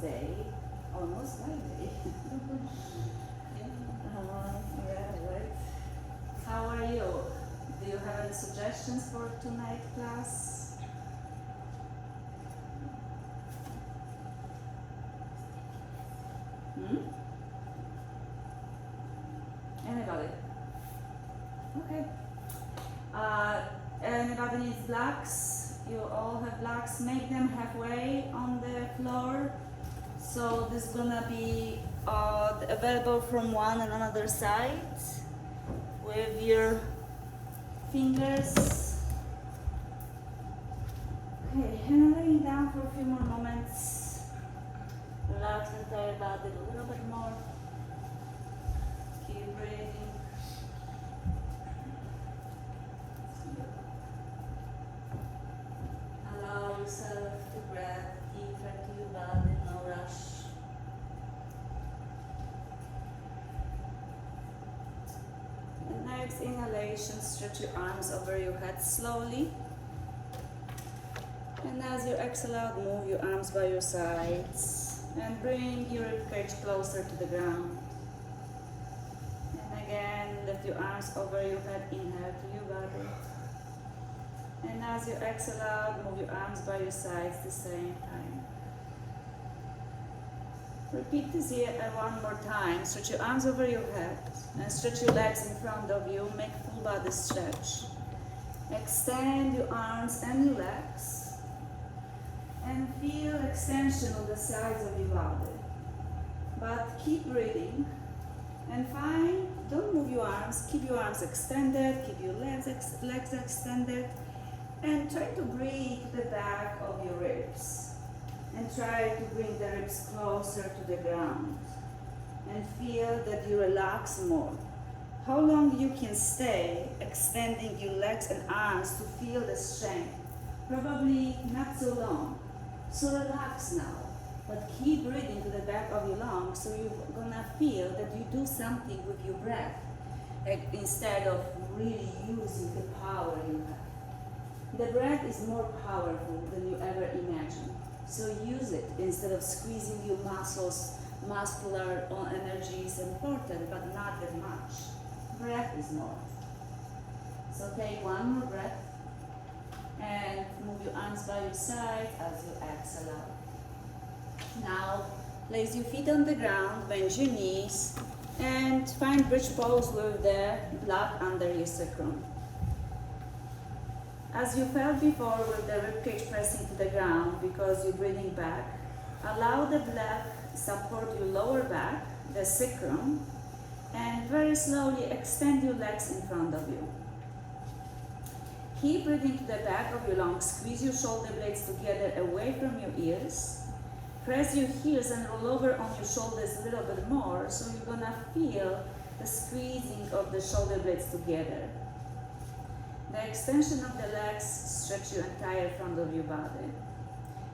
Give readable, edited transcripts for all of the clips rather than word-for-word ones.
Wednesday, almost Friday. Yeah, right. How are you? Do you have any suggestions for tonight class? Anybody? Okay. Anybody needs blocks? You all have blocks. Make them halfway on the floor. So this is gonna be available from one and another side with your fingers. Okay, and laying down for a few more moments. Relax the entire body a little bit more. Keep breathing. Allow yourself to breathe deeper to your body, no rush. And next inhalation, stretch your arms over your head slowly. And as you exhale out, move your arms by your sides and bring your ribcage closer to the ground. And again, lift your arms over your head, inhale to your body. And as you exhale out, move your arms by your sides at the same time. Repeat this here one more time. Stretch your arms over your head and stretch your legs in front of you. Make full body stretch. Extend your arms and your legs. And feel extension of the sides of your body. But keep breathing. And don't move your arms. Keep your arms extended. Keep your legs extended. And try to breathe the back of your ribs. And try to bring the ribs closer to the ground. And feel that you relax more. How long you can stay extending your legs and arms to feel the strength? Probably not so long. So relax now. But keep breathing to the back of your lungs so you're gonna feel that you do something with your breath instead of really using the power you have. The breath is more powerful than you ever imagined. So use it instead of squeezing your muscles. Muscular energy is important, but not that much. Breath is more. So take one more breath and move your arms by your side as you exhale out. Now, place your feet on the ground, bend your knees, and find bridge pose with the block under your sacrum. As you felt before with the ribcage pressing to the ground because you're breathing back, allow the block support your lower back, the sacrum, and very slowly extend your legs in front of you. Keep breathing to the back of your lungs. Squeeze your shoulder blades together away from your ears. Press your heels and roll over on your shoulders a little bit more, so you're gonna feel the squeezing of the shoulder blades together. The extension of the legs stretch your entire front of your body.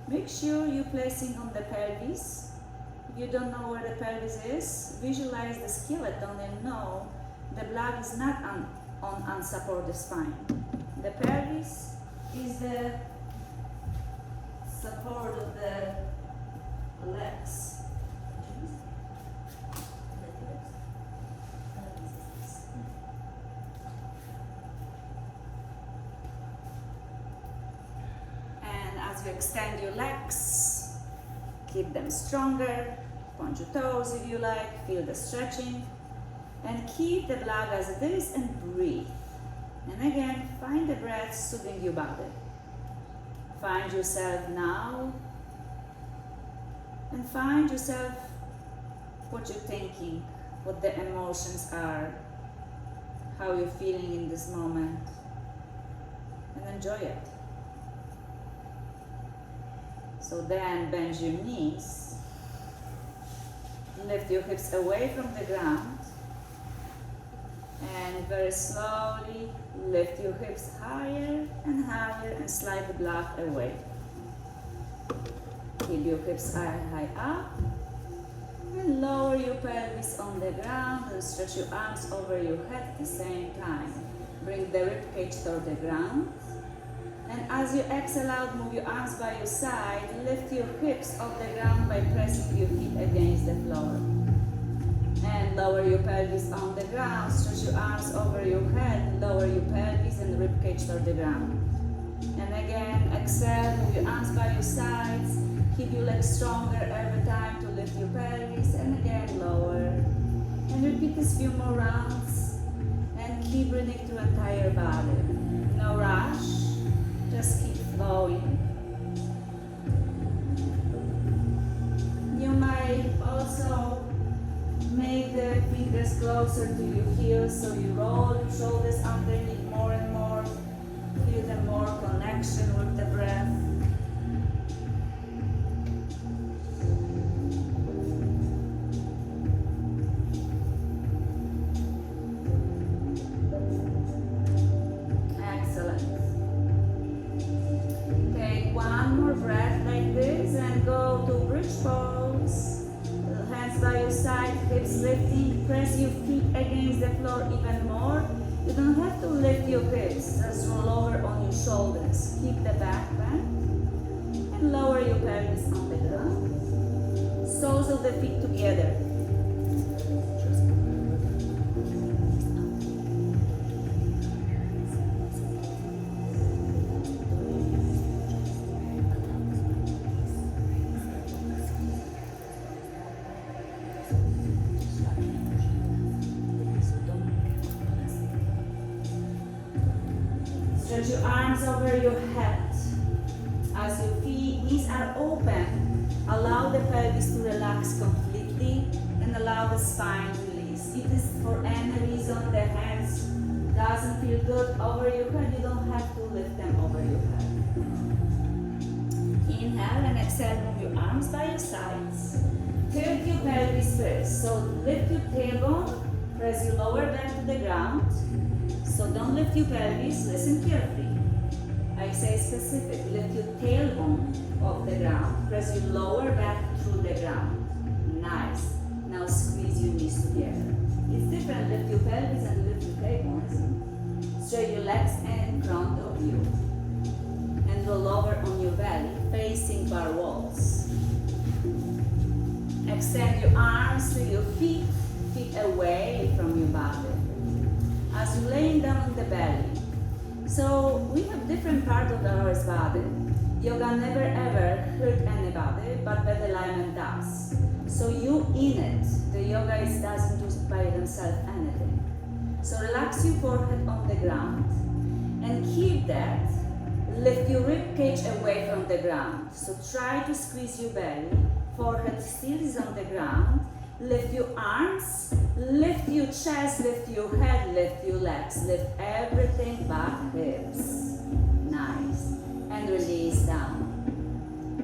Make sure you're placing on the pelvis. If you don't know where the pelvis is, visualize the skeleton and know the block is not on unsupported spine. The pelvis is the support of the legs. And as you extend your legs, keep them stronger. Point your toes if you like, feel the stretching. And keep the block as it is and breathe. And again, find the breath soothing your body. Find yourself now. And find yourself what you're thinking, what the emotions are, how you're feeling in this moment. And enjoy it. So then bend your knees. Lift your hips away from the ground. And very slowly lift your hips higher and slide the block away. Keep your hips high up and lower your pelvis on the ground and stretch your arms over your head at the same time. Bring the ribcage toward the ground And as you exhale out, move your arms by your side. Lift your hips off the ground by pressing your feet against the floor. And lower your pelvis on the ground. Stretch your arms over your head. Lower your pelvis and ribcage toward the ground. And again, exhale, move your arms by your sides. Keep your legs stronger every time to lift your pelvis. And again, lower. And repeat this few more rounds. And keep breathing through entire body. No rush. Just keep flowing. You might also make the fingers closer to your heels, so you roll your shoulders underneath more and more. Feel the more connection with the breath. Excellent. Take one more breath like this and go to bridge pose. Hands by your side, hips lifting. Press your feet against the floor even more. You don't have to lift your hips, just roll over on your shoulders. Keep the back bent and lower your pelvis on the ground. Soles of the feet together. Stretch your arms over your head. As your knees are open, allow the pelvis to relax completely and allow the spine to release. If this for any reason the hands doesn't feel good over your head, you don't have to lift them over your head. Inhale and exhale, move your arms by your sides. Tilt your pelvis first. So lift your tailbone, press your lower back to the ground. So don't lift your pelvis, listen carefully. I say specific, lift your tailbone off the ground, press your lower back through the ground. Nice. Now squeeze your knees together. It's different, lift your pelvis and lift your tailbone. Straight your legs in front of you. And roll over on your belly, facing bar walls. Extend your arms to your feet away from your body. As you're laying down on the belly. So we have different parts of our body. Yoga never ever hurt anybody, but the alignment does. So you in it. The yoga doesn't do by themselves anything. So relax your forehead on the ground and keep that. Lift your rib cage away from the ground. So try to squeeze your belly. Forehead still is on the ground. Lift your arms, lift your chest, lift your head, lift your legs, lift everything but hips. Nice. And release down.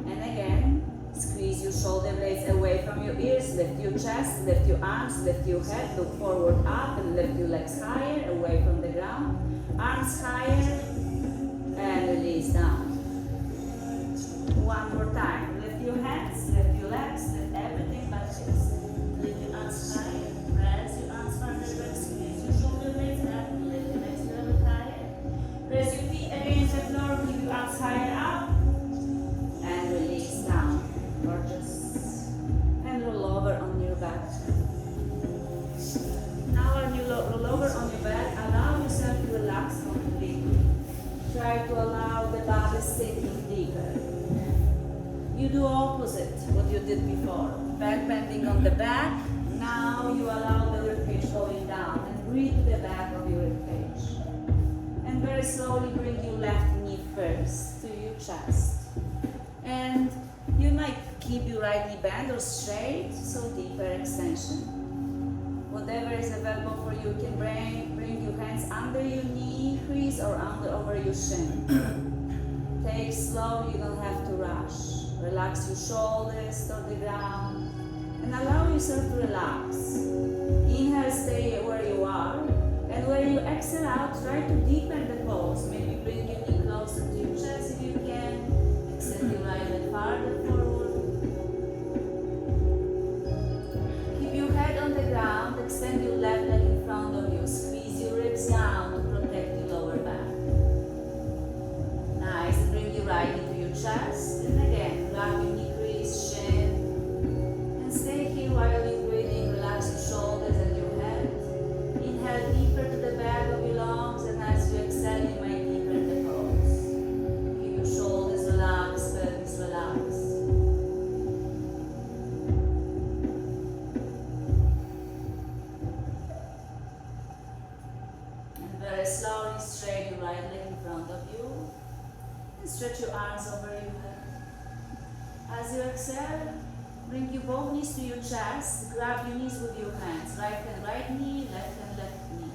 And again, squeeze your shoulder blades away from your ears, lift your chest, lift your arms, lift your head, look forward up and lift your legs higher, away from the ground. Arms higher and release down. One more time. Lift your hands, lift your legs, lift everything but hips. Lift your arms higher, press your arms further back, squeeze your shoulder blades up, lift your legs a little bit higher. Press your feet against the floor, keep your arms higher up, and release down. Gorgeous. And roll over on your back. Now when you roll over on your back, allow yourself to relax completely. Try to allow the body sinking deeper. You do opposite what you did before. Back bending on the back. Now you allow the ribcage going down and breathe to the back of your ribcage. And very slowly bring your left knee first to your chest. And you might keep your right knee bent or straight, so deeper extension. Whatever is available for you, you can bring your hands under your knee crease or over your shin. Take slow, you don't have to rush. Relax your shoulders to the ground and allow yourself to relax. Inhale, stay where you are, and when you exhale out, try to deepen the pose. Maybe bring your knee closer to your chest if you can. Extend your right leg farther forward. Keep your head on the ground, extend your left leg in front of you. Squeeze your ribs down to protect your lower back. Nice. of you. And stretch your arms over your head. As you exhale, bring your both knees to your chest. Grab your knees with your hands. Right hand, right knee, left hand, left knee.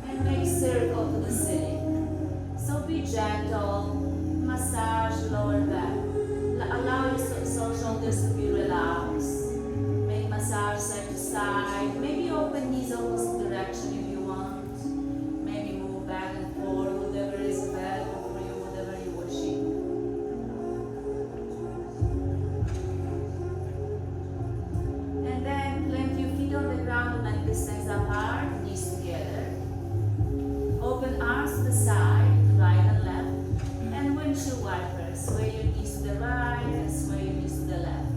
And make circle to the ceiling. So be gentle. Massage lower back. Allow your shoulders to be relaxed. Make massage side to side. Maybe open knees opposite direction if you want. Maybe move back and forth, whatever is available for you, whatever you're wishing. And then plant your feet on the ground and distance apart, knees together. Open arms to the side, right and left. And windshield wipers, sway your knees to the right and sway your knees to the left.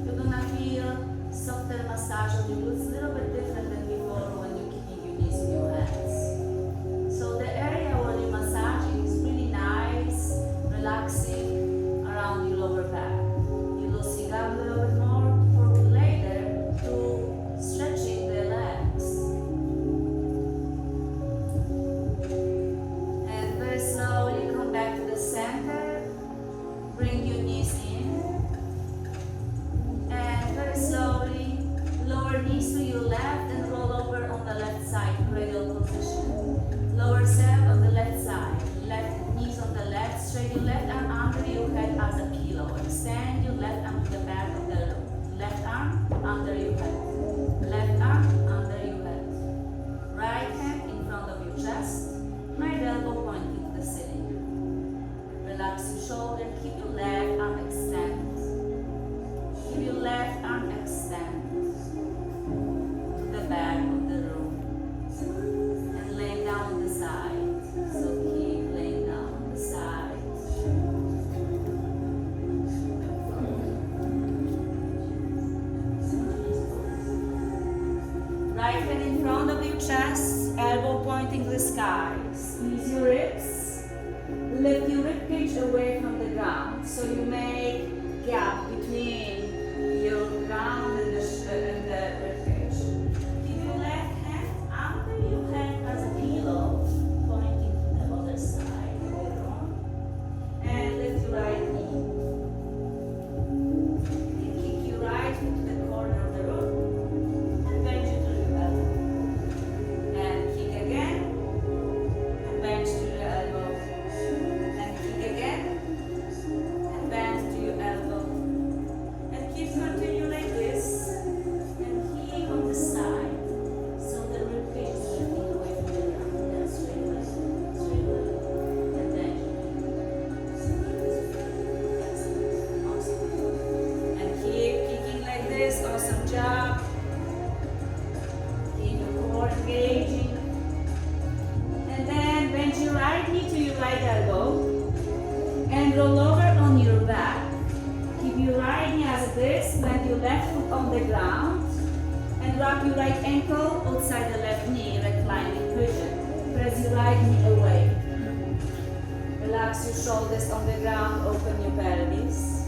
You're gonna feel softer massage of your glutes, a little bit different than before when you're keeping your knees in your hands. So the area where you're massaging is really nice, relaxing around your lower back. You're loosening up a little bit more for later to stretching the legs. And very slowly come back to the center. Bring your knees in. And very slowly lower knees to your left and roll over on the left side, cradle position. Lower self on the left side. Left knees on the left. Straight your left arm under your head as a pillow. Extend your left arm to the back of the room. Left arm under your head. Left arm under your head. Right hand in front of your chest. Right elbow pointing to the ceiling. Relax your shoulder. Keep your left arm extended. Keep your left arm extended to the back of the room. And lay down on the side. So keep laying down on the side. Right hand in front of your chest, elbow pointing to the sky. Squeeze your ribs. Lift your ribcage away from the ground. So you make gap between your ground and the ribcage. Keep your left hand under your head as a pillow, pointing to the other side of the room. And lift your right knee. And kick your right foot to the corner of the room. And bend you to your elbow. And kick again. And bend to your elbow. And kick again. And bend to your elbow. And keep continue like this. And keep on the side. So the ribcage is lifting away from the ground. And straight leg. Straight leg. And then awesome. And keep kicking like this. Awesome job. Keep your core engaging. And then bend your right knee to your right elbow. And roll over on your back. Keep your right knee as this, bend your left foot on the ground, and wrap your right ankle outside the left knee, reclining position. Press your right knee away. Relax your shoulders on the ground, open your pelvis.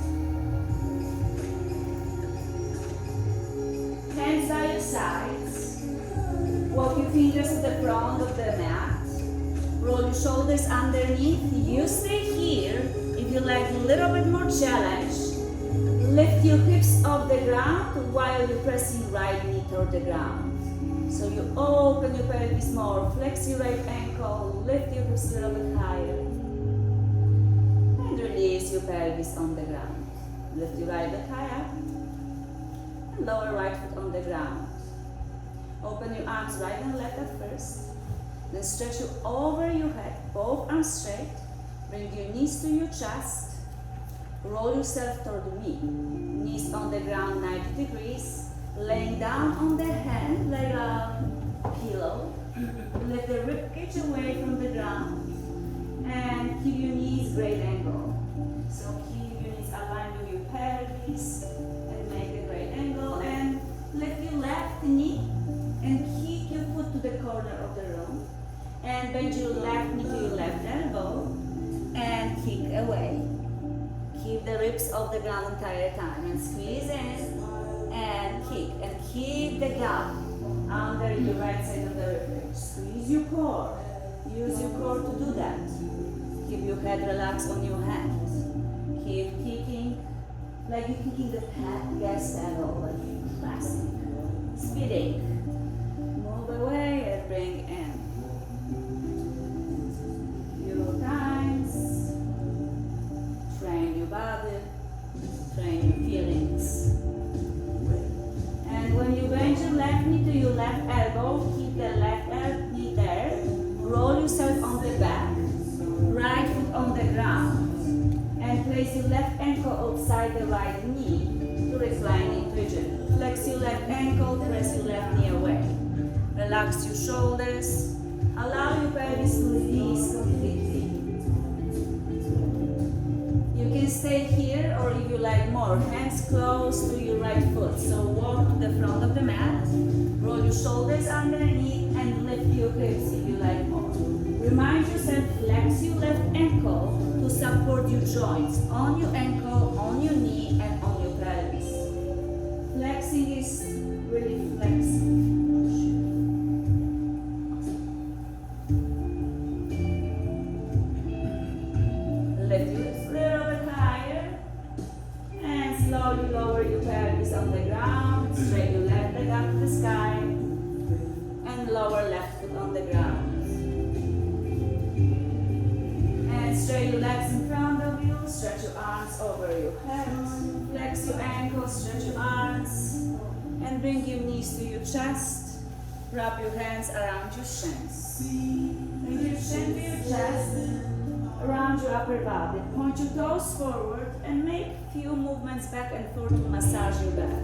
Hands by your sides. Walk your fingers to the front of the mat. Roll your shoulders underneath. You stay here. If you like a little bit more challenge, lift your hips off the ground while you're pressing right knee toward the ground. So you open your pelvis more, flex your right ankle, lift your hips a little bit higher. And release your pelvis on the ground. Lift your right leg high up. And lower right foot on the ground. Open your arms right and left at first. Then stretch you over your head, both arms straight. Bring your knees to your chest. Roll yourself toward the knee. Knees on the ground 90 degrees. Laying down on the hand like a pillow. Let the ribcage away from the ground. And keep your knees great angle. So keep your knees aligned with your pelvis. And make a great angle. And lift your left knee. And kick your foot to the corner of the room. And bend your left knee to your left elbow. And kick away. Keep the ribs off the ground entire time. And squeeze in. And kick. And keep the gap under your right side of the ribcage. Squeeze your core. Use your core to do that. Keep your head relaxed on your hands. Keep kicking, like you're kicking the gas pedal, like classic. Speeding. Move away and bring in. Few times. Train your body. Train your feelings. And when you bend your left knee to your left elbow, keep the left knee there. Roll yourself on the back. Right foot on the ground. And place your left ankle outside the right knee to reclining pigeon. Flex your left ankle, press your left knee away. Relax your shoulders. Allow your pelvis to release completely. You can stay here, or if you like more, hands close to your right foot. So walk to the front of the mat. Roll your shoulders underneath and lift your hips if you like more. Remind yourself, flex your left ankle to support your joints on your ankle, on your knee, and on your pelvis. Flexing is really flexing. Lift your hips a little bit higher and slowly lower your pelvis on the ground. Straight your left leg up to the sky and lower left foot on the ground. Straight your legs in front of you, stretch your arms over your head, flex your ankles, stretch your arms, and bring your knees to your chest. Wrap your hands around your shins. Bring your chin to your chest, around your upper body. Point your toes forward and make a few movements back and forth to massage your back.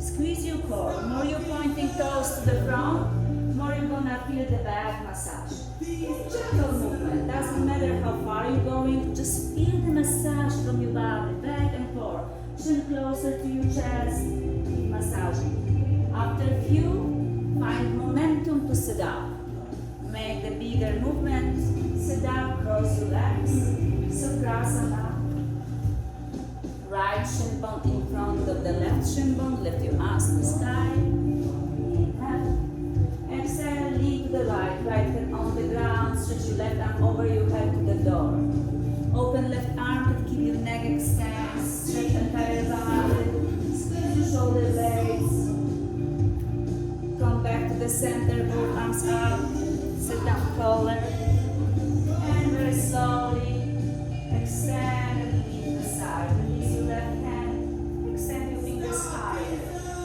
Squeeze your core. More you're pointing toes to the front, more you're gonna feel the back massage. It's a gentle movement. Doesn't matter how far you're going. Just feel the massage from your body, back and forth. Chin closer to your chest. Keep massaging. After a few, find momentum to sit up. Make the bigger movement. Sit up, cross your legs. Sukrasana. Right shin bone in front of the left shin bone. Lift your arms to the sky. Inhale. Exhale, lean to the right. Right hand on the ground. Stretch your left arm over your head to the door. Open left armpit. Keep your neck extended. Stretch entire body. Squeeze your shoulder blades. Come back to the center. Both arms up. Sit down taller. And very slowly extend and lean to the side. Release your left hand. Extend your fingers higher.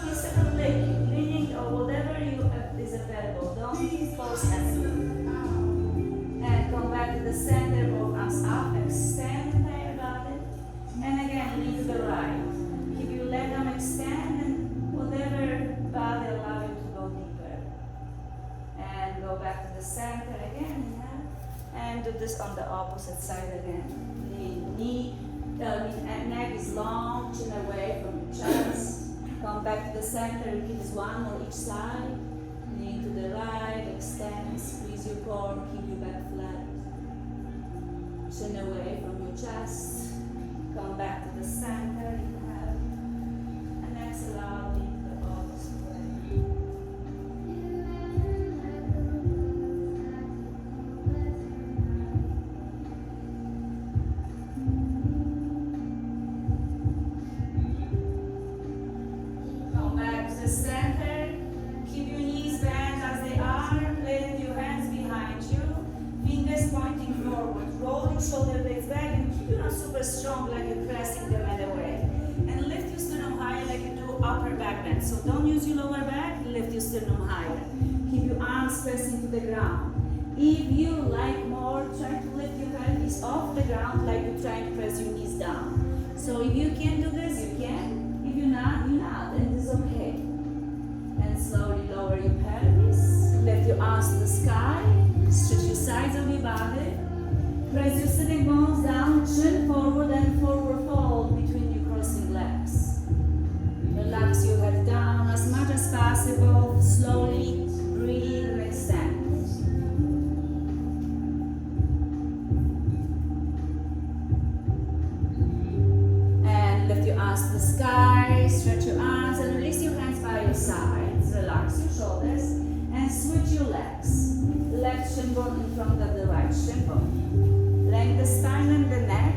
Instead of leaning or whatever you is available, don't force anything. And come back to the center. Both arms up. Extend the entire body. And again, lean to the right. Keep your left arm extend and whatever body allow you to go deeper. And go back to the center again. Inhale. And do this on the opposite side again. Neck is long, chin away from your chest. Come back to the center. Repeat this one more each side. Lean to the right, extend, squeeze your core, keep your back flat. Chin away from your chest. Come back to the center. Inhale. And exhale out into the opposite way. Center. Keep your knees bent as they are. Place your hands behind you. Fingers pointing forward. Roll your shoulder blades back and keep your arms super strong like you're pressing them away. And lift your sternum higher like you do upper back bend. So don't use your lower back. Lift your sternum higher. Keep your arms pressing to the ground. If you like more, try to lift your pelvis off the ground like you're trying to press your knees down. So if you can do this, you can. If you're not, you're not. And it's okay. And slowly lower your pelvis. Lift your arms to the sky. Stretch your sides of your body. Press your sitting bones down. Chin forward and forward fold between your crossing legs. Relax your head down as much as possible. Slowly breathe and extend. And lift your arms to the sky. Stretch your arms and release your hands by your sides. Relax your shoulders and switch your legs. Left shin bone in front of the right shin bone. Lengthen the spine and the neck.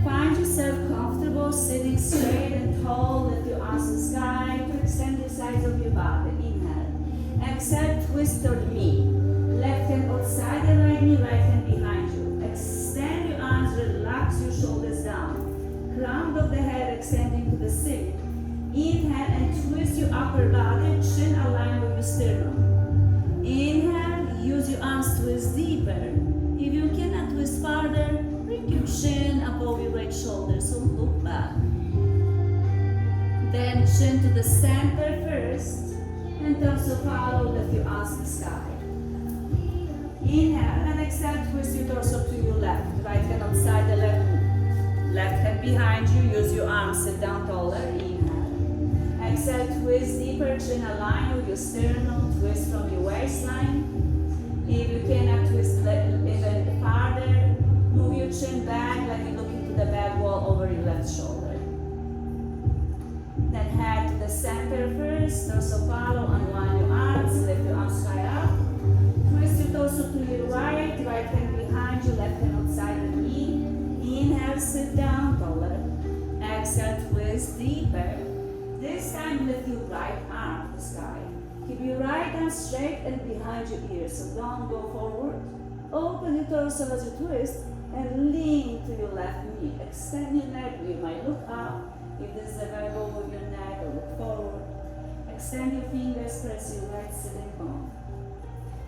Find yourself comfortable, sitting straight and tall. Lift your arms to the sky to extend the sides of your body. Inhale. Exhale, twist toward me. Left hand outside the right knee, right hand behind you. Extend your arms, relax your shoulders down. Crown of the head extending to the ceiling. Inhale and twist your upper body, chin aligned with your sternum. Inhale, use your arms, twist deeper. If you cannot twist farther, bring your chin above your right shoulder, so look back. Then chin to the center first, and torso follow, lift your arms to the sky. Inhale and exhale, twist your torso to your left. Right hand outside the left hand behind you. Use your arms, sit down taller. Inhale. Exhale, twist deeper, chin align with your sternum. Twist from your waistline. If you cannot twist even farther, move your chin back like you're looking to the back wall over your left shoulder. Then head to the center first, torso follow, unwind your arms, lift your arms high up. Twist your torso to your right hand behind you, left hand outside the knee. Inhale, sit down taller. Exhale, twist deeper. This time lift your right arm to the sky. Keep your right arm straight and behind your ears, so don't go forward. Open your torso as you twist and lean to your left knee. Extend your neck, you might look up. If there's a variable with your neck, or look forward. Extend your fingers, press your right sitting bone.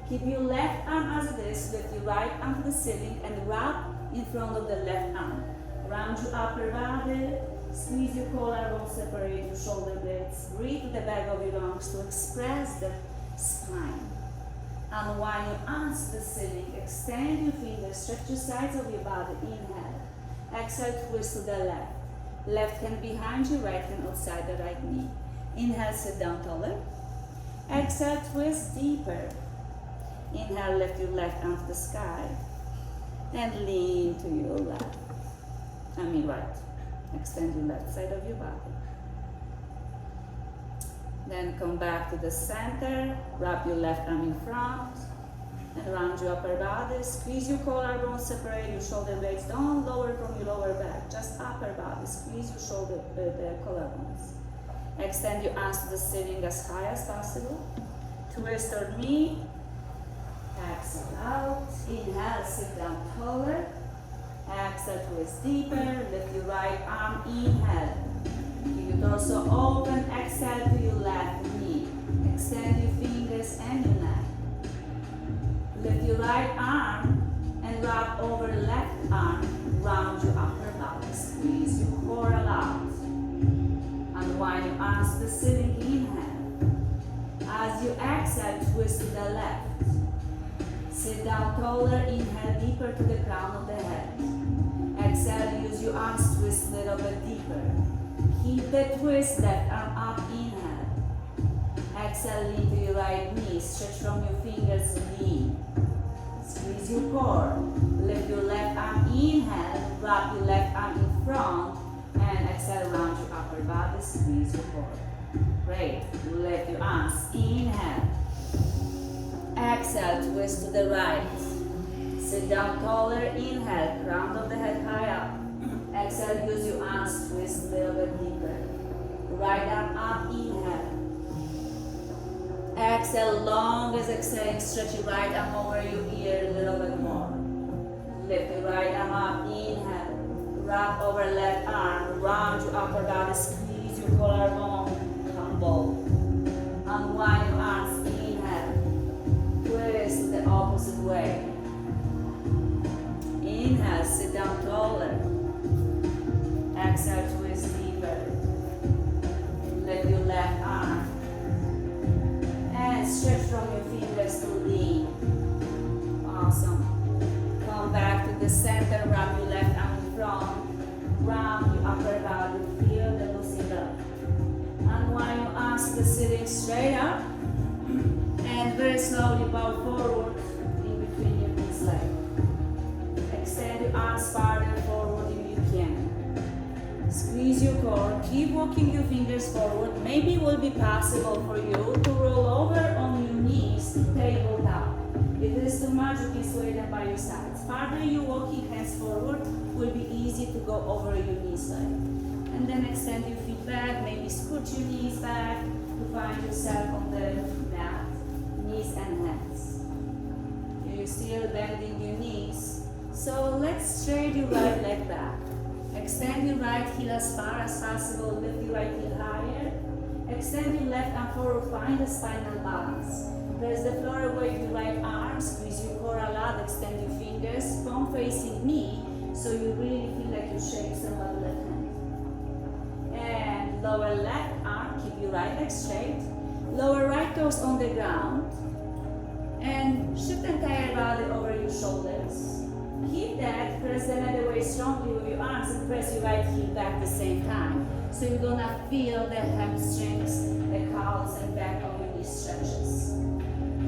Keep your left arm as it is, lift your right arm to the ceiling and wrap in front of the left arm. Round your upper body, squeeze your collarbone, separate your shoulder blades. Breathe to the back of your lungs to express the spine. Unwind your arms to the ceiling, extend your fingers, stretch your sides of your body. Inhale. Exhale, twist to the left. Left hand behind you, right hand outside the right knee. Inhale, sit down taller. Exhale, twist deeper. Inhale, lift your left arm to the sky. And lean to your left. Right. Extend your left side of your body. Then come back to the center. Wrap your left arm in front. And round your upper body. Squeeze your collarbone, separate your shoulder blades. Don't lower from your lower back, just upper body. Squeeze your shoulder, the collarbones. Extend your arms to the ceiling as high as possible. Twist toward me. Exhale out. Inhale, sit down taller. Exhale, twist deeper. Lift your right arm. Inhale. Keep your torso open. Exhale to your left knee. Extend your fingers and your neck. Lift your right arm and wrap over left arm. Round your upper body. Squeeze your core out. Unwind your arms to the ceiling. Inhale. As you exhale, twist to the left. Sit down taller. Inhale deeper to the crown of the head. Exhale, use your arms, twist a little bit deeper. Keep the twist, left arm up. Inhale. Exhale, lean to your right knee. Stretch from your fingers, lean. Squeeze your core. Lift your left arm. Inhale. Wrap your left arm in front. And exhale, round your upper body. Squeeze your core. Great. Lift your arms. Inhale. Exhale, twist to the right. Sit down taller. Inhale. Crown of the head high up. Exhale, use your arms. Twist a little bit deeper. Right arm up. Inhale. Exhale, long as exhaling, stretch your right arm over your ear a little bit more. Lift your right arm up, inhale. Wrap over left arm, round your upper body, squeeze your collarbone, humble. Unwind your arms, inhale. Twist the opposite way. Inhale, sit down taller. Exhale, twist deeper. Lift your left arm. And stretch from your fingers to lean. Awesome. Come back to the center, wrap your left arm in front. Round your upper body, feel the loosening up. Unwind your arms to the ceiling straight up. And very slowly bow forward in between your knees legs. Extend your arms farther forward if you can. Squeeze your core, keep walking your fingers forward. Maybe it will be possible for you to roll over on your knees to tabletop. If it is too much, you can sway them by your sides. Farther you walking hands forward, will be easy to go over your knee side. And then extend your feet back, maybe scoot your knees back to find yourself on the mat, knees and hands. You're still bending your knees. So let's straight your right leg back. Extend your right heel as far as possible, lift your right heel higher. Extend your left arm forward, find the spinal balance. Press the floor, wave your right arm, squeeze your core a lot, extend your fingers, palm facing knee, so you really feel like you shake somebody's left hand. And lower left arm, keep your right leg straight. Lower right toes on the ground. And shift the entire body over your shoulders. Keep that, press the other way strongly with your arms and press your right heel back at the same time. So you're gonna feel the hamstrings, the calves and back of your knee stretches.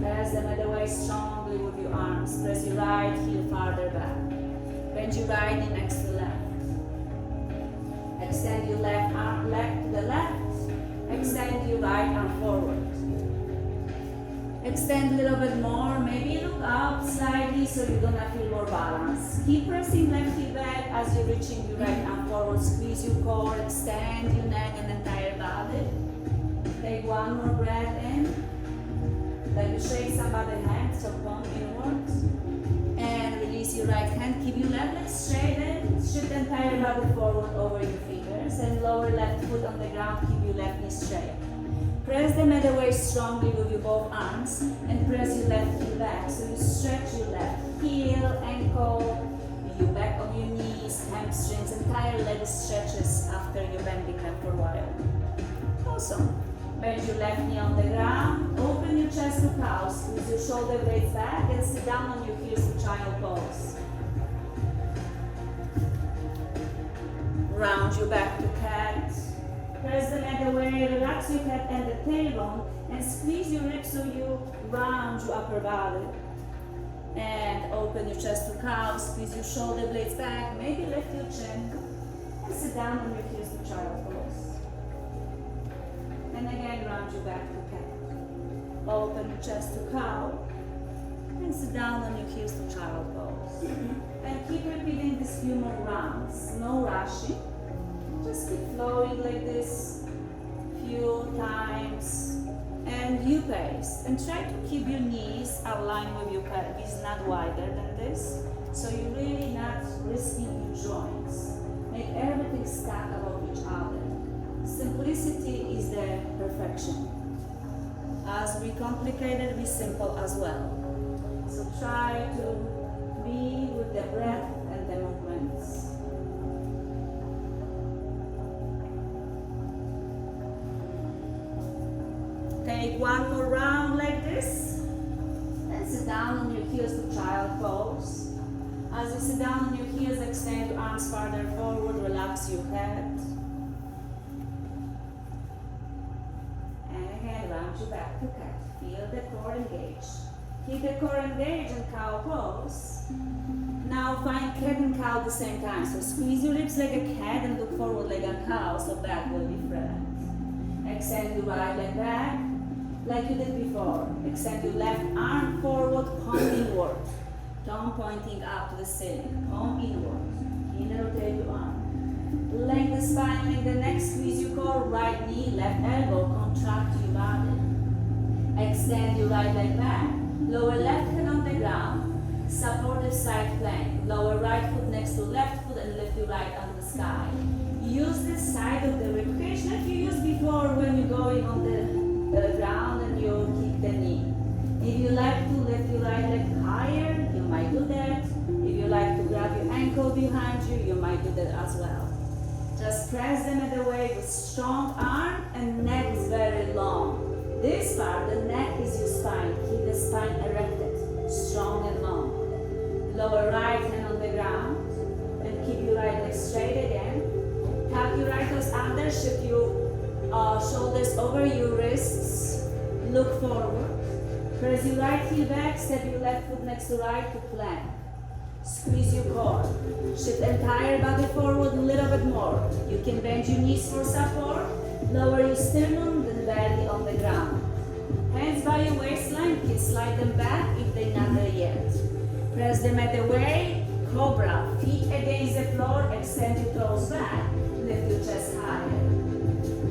Press them other way strongly with your arms. Press your right heel farther back. Bend your right knee next to left. Extend your left arm leg to the left. Extend your right arm forward. Extend a little bit more. Maybe look up slightly so you're gonna feel more balance. Keep pressing left heel back as you're reaching your right arm forward. Squeeze your core, extend your neck and entire body. Take one more breath in. Like you shake somebody's hand, so palm inwards. And release your right hand. Keep your left leg straight in. Shift the entire body forward over your fingers. And lower left foot on the ground. Keep your left knee straight. Press the middle way strongly with your both arms. And press your left heel back. So you stretch your left heel, ankle, your back of your knees, hamstrings, entire leg stretches after you're bending them for a while. Awesome. Bend your left knee on the ground, open your chest to cow, squeeze your shoulder blades back and sit down on your heels to child pose. Round your back to cat. Press the leg away, relax your head and the tailbone and squeeze your ribs so you round your upper body. And open your chest to cow, squeeze your shoulder blades back, maybe lift your chin and sit down on your heels to child pose. And again, round your back to cat. Open your chest to cow. And sit down on your heels to child pose. And keep repeating this few more rounds. No rushing. Just keep flowing like this few times. And you pace. And try to keep your knees aligned with your pelvis, not wider than this. So you're really not risking your joints. Make everything stack above each other. Simplicity is the perfection. As we complicated, be simple as well. So try to be with the breath and the movements. Take one more round like this. And sit down on your heels to child pose. As you sit down on your heels, extend your arms farther forward, relax your head. Round your back to cat. Feel the core engaged. Keep the core engaged in cow pose. Now find cat and cow at the same time. So squeeze your lips like a cat and look forward like a cow, so back will be flat. Extend your right leg back like you did before. Extend your left arm forward, palm inward. Tongue pointing up to the ceiling. Palm inward. In rotate your arm. Lengthen the spine, lengthen the neck, squeeze your core, right knee, left elbow, contract your body. Extend your right leg back, lower left hand on the ground, supportive side plank, lower right foot next to left foot and lift your right arm to the sky. Use the side of the ribcage like you used before when you're going on the ground and you kick the knee. If you like to lift your right leg higher, you might do that. If you like to grab your ankle behind you, you might do that as well. Just press them in the way with strong arm and neck is very long. This part, the neck is your spine. Keep the spine erected, strong and long. Lower right hand on the ground and keep your right leg straight again. Tuck your right toes under, shift your shoulders over your wrists. Look forward. Press your right heel back, step your left foot next to right to plank. Squeeze your core. Shift the entire body forward a little bit more. You can bend your knees for support. Lower your sternum, then belly on the ground. Hands by your waistline, you can slide them back if they're not there yet. Press the mat away, cobra. Feet against the floor, extend your toes back. Lift your chest higher.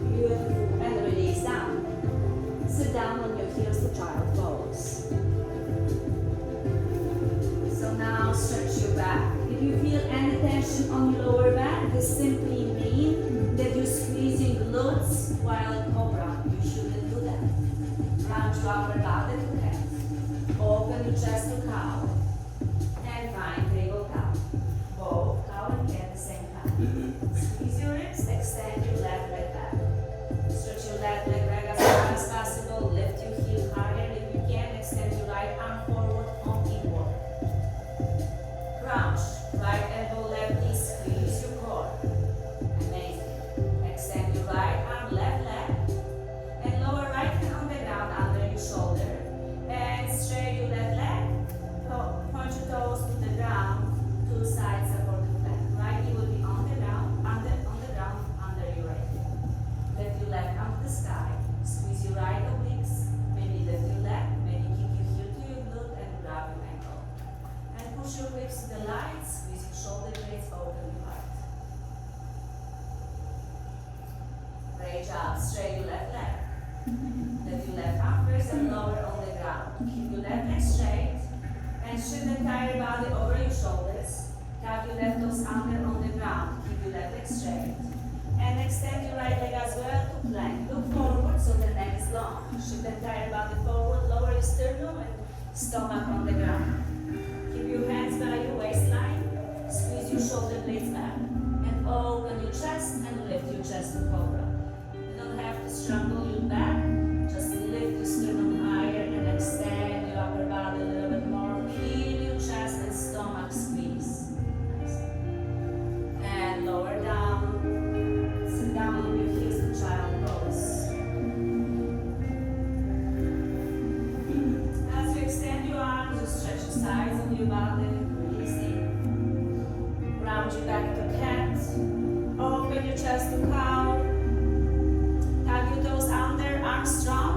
Beautiful. And release down. Sit down on your heels to child pose. So now stretch your back. If you feel any tension on your lower back, this simply means that you're squeezing glutes while cobra. You shouldn't do that. Round your upper body to cat. Open your chest to cow. And find table cow. Both cow and cat at the same time. Squeeze your ribs, extend your left leg back. Stretch your left leg back as far as possible. Lift your heel higher. If you can, extend your right arm forward on inward. Crouch. Right elbow, left knee, squeeze your core. Amazing. Extend your right arm, left leg. And lower right hand on the ground under your shoulder. And straight your left leg. Point your toes to the ground. Two sides support the flat. Right knee will be on the ground, under your right. Lift your left arm to the sky. Squeeze your right obliques. Maybe lift your leg. Maybe kick your heel to your glute and grab your ankle. And push your hips to the line. Squeeze your shoulder blades, open your heart. Great job. Straight your left leg. Lift your left arm first and lower on the ground. Keep your left leg straight. And shift the entire body over your shoulders. Tap your left toes under on the ground. Keep your left leg straight. And extend your right leg as well to plank. Look forward so the neck is long. Shift the entire body forward. Lower your sternum and stomach on the ground. Keep your hands by your waistline. Squeeze your shoulder blades back. And open your chest and lift your chest to cobra. You don't have to strangle your back. Just lift your sternum higher and extend your upper body a little bit more. Feel your chest and stomach squeeze. Nice. And lower down. Sit down on your heels to child pose. As you extend your arms, you stretch the sides of your body. Round your back to cat. Open your chest to cow. Tap your toes under, arms strong.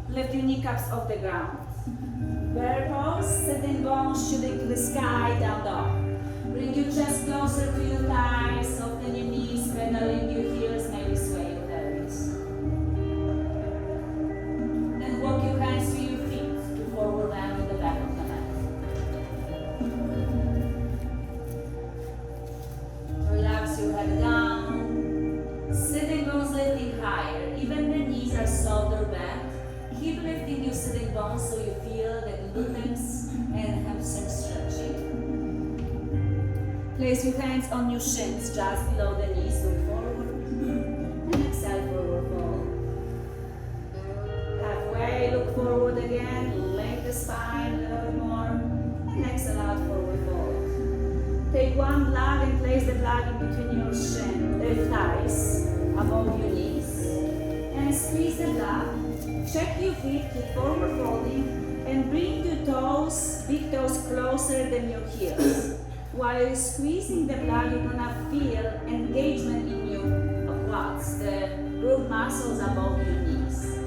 Lift your kneecaps off the ground. Bear pose, sitting bones shooting to the sky, down dog. Bring your chest closer to your thighs, soften your knees, pedaling your heels, maybe sway your pelvis. Then walk your hands to your feet to forward land on the back of the mat. Relax your head down. Sitting bones lifting higher. Even the knees are shoulder bent. Keep lifting your sitting bones so you feel the glutes and hamstrings stretching. Place your hands on your shins just below the knees. Look forward. And exhale, forward fold. Halfway, look forward again. Lengthen the spine a little bit more. And exhale out, forward fold. Take one plug and place the plug in between your thighs, above your knees. And squeeze the plug. Check your feet, keep forward folding. And bring your toes, big toes closer than your heels. While you're squeezing the plug, you're gonna feel engagement in your quads, the glute muscles above your knees.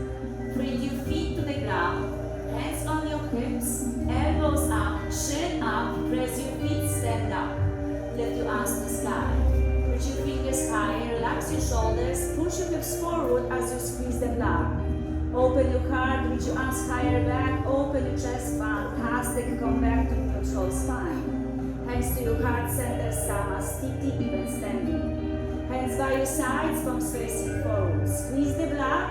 Bring your feet to the ground, hands on your hips, elbows up, chin up, press your feet, stand up. Lift your arms to the sky. Put your fingers higher, relax your shoulders, push your hips forward as you squeeze the plug. Open your heart, reach your arms higher back, open your chest, fantastic, come back to neutral spine. Hands to your heart center, Samastiti, even standing. Hands by your sides, palms facing forward. Squeeze the block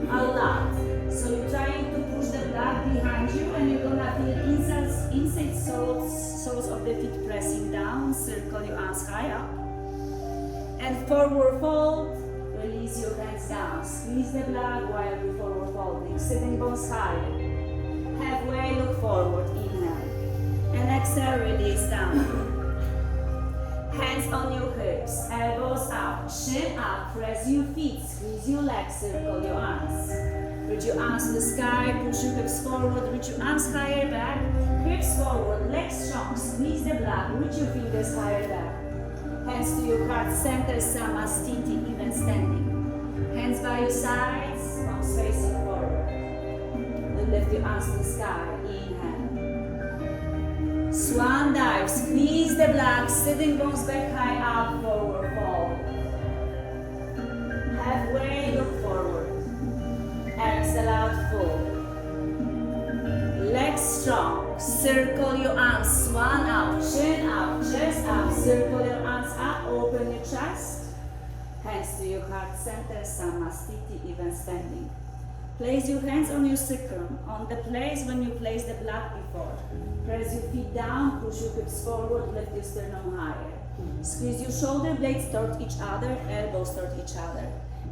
a lot. So you're trying to push the block behind you and you're gonna feel inside soles of the feet pressing down. Circle your arms high up. And forward fold. Release your hands down. Squeeze the block while you forward folding. Sitting bones higher. Halfway, look forward. Inhale. And exhale, release down. Hands on your hips, elbows up, chin up, press your feet, squeeze your legs, circle your arms. Reach your arms to the sky, push your hips forward, reach your arms higher back, hips forward, legs strong, squeeze the block, reach your fingers higher back. Hands to your heart center, Samastiti, even standing. Hands by your sides, palms facing forward. Then lift your arms to the sky, inhale. Swan dive, squeeze the blocks, sitting bones back high, up, forward, fold. Halfway, look forward. Exhale out, fold. Legs strong, circle your arms, swan out, chin up, chest up, circle your arms up, open your chest. Hands to your heart center, Samastiti, even standing. Place your hands on your sacrum, on the place when you place the block before. Press your feet down, push your hips forward, lift your sternum higher. Squeeze your shoulder blades toward each other, elbows toward each other.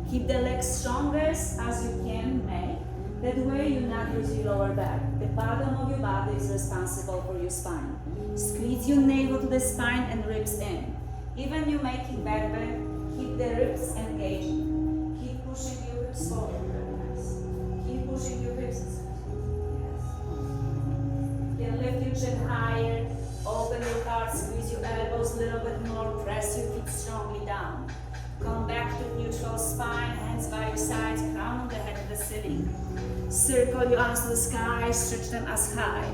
Keep the legs strongest as you can make. That way you not use your lower back. The bottom of your body is responsible for your spine. Squeeze your navel to the spine and ribs in. Even you making back bend, keep the ribs engaged. Keep pushing your hips forward. Keep pushing your hips. Yes. Then lift your chin higher. Open your heart. Squeeze your elbows a little bit more. Press your feet strongly down. Come back to neutral spine. Hands by your sides. Crown on the head of the ceiling. Circle your arms to the sky. Stretch them as high.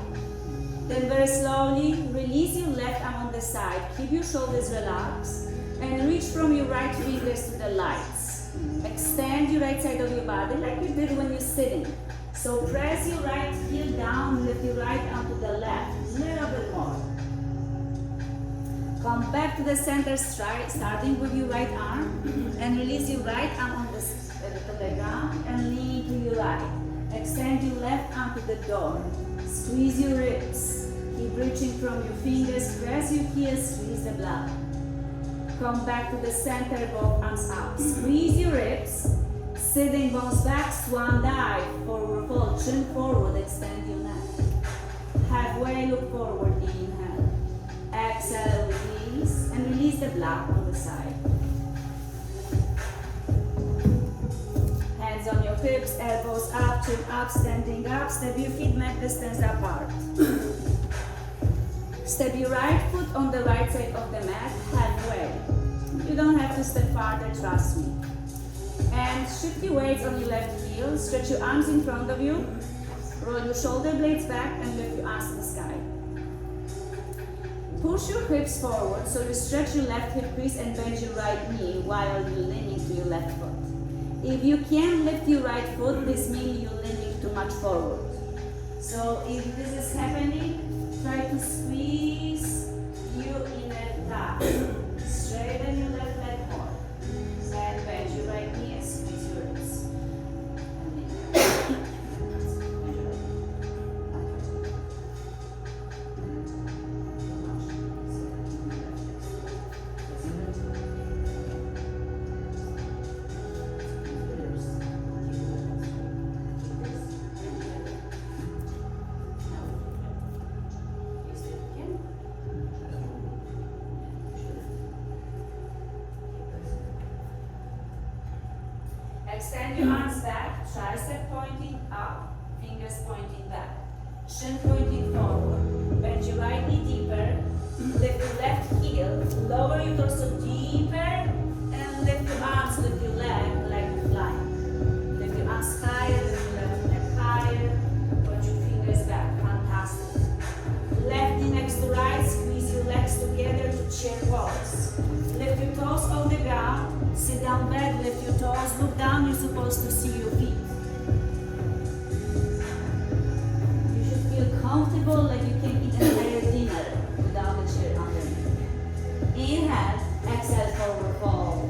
Then very slowly release your left arm on the side. Keep your shoulders relaxed. And reach from your right fingers to the lights. Extend your right side of your body like you did when you're sitting. So press your right heel down, lift your right arm to the left, a little bit more. Come back to the center stride, starting with your right arm, and release your right arm on the ground and lean to your right. Extend your left arm to the door. Squeeze your ribs. Keep reaching from your fingers, press your heels, squeeze the blood. Come back to the center, both arms up. Squeeze your ribs. Sitting bones back, swan dive. Forward fold, chin forward, extend your neck. Halfway, look forward, inhale. Exhale, release. And release the block on the side. Hands on your hips, elbows up, chin up, standing up. Step your feet mat distance apart. Step your right foot on the right side of the mat, halfway. You don't have to step farther, trust me. And shift your weights on your left heel. Stretch your arms in front of you. Roll your shoulder blades back and lift your arms to the sky. Push your hips forward so you stretch your left hip crease and bend your right knee while you're leaning to your left foot. If you can't lift your right foot, this means you're leaning too much forward. So if this is happening, try to squeeze your inner thigh. Straighten your left leg more. And bend your right knee and squeeze your ribs. Extend your arms back, tricep pointing up, fingers pointing back, chin pointing forward. Bend your right knee deeper, lift your left heel, lower your torso deeper, and lift your arms with your leg like you're flying. Lift your arms higher, lift your left leg higher, point your fingers back, fantastic. Left knee next to right, squeeze your legs together to chair pose. Lift your toes on the ground, sit down back, lift your toes, look down, you're supposed to see your feet. You should feel comfortable like you can eat an entire dinner without the chair underneath. Inhale, exhale, forward fold.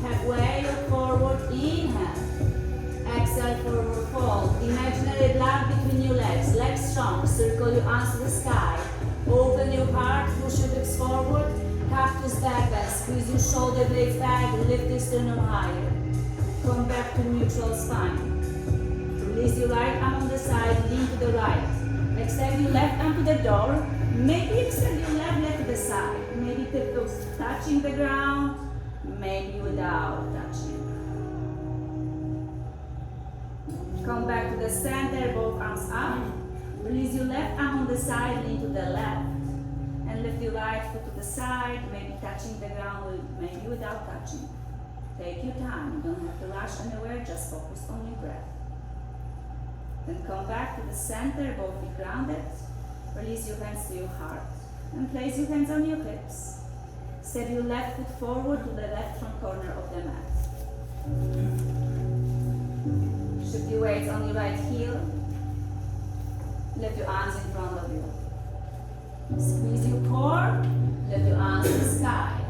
Halfway, look forward, inhale. Exhale, forward fold. Imaginary block between your legs, legs strong, circle your arms to the sky. Open your heart, push your hips forward, cactus back bend, squeeze your shoulder blades back, lift your sternum higher. Come back to neutral spine. Release your right arm on the side, lean to the right. Extend your left arm to the door. Maybe extend your left leg to the side. Maybe tiptoes touching the ground, maybe without touching. Come back to the center, both arms up. Release your left arm on the side, lean to the left. And lift your right foot to the side, maybe touching the ground, maybe without touching. Take your time, you don't have to rush anywhere, just focus on your breath. Then come back to the center, both feet grounded. Release your hands to your heart. And place your hands on your hips. Step your left foot forward to the left front corner of the mat. Shift your weight on your right heel. Lift your arms in front of you. Squeeze your core. Lift your arms to the sky.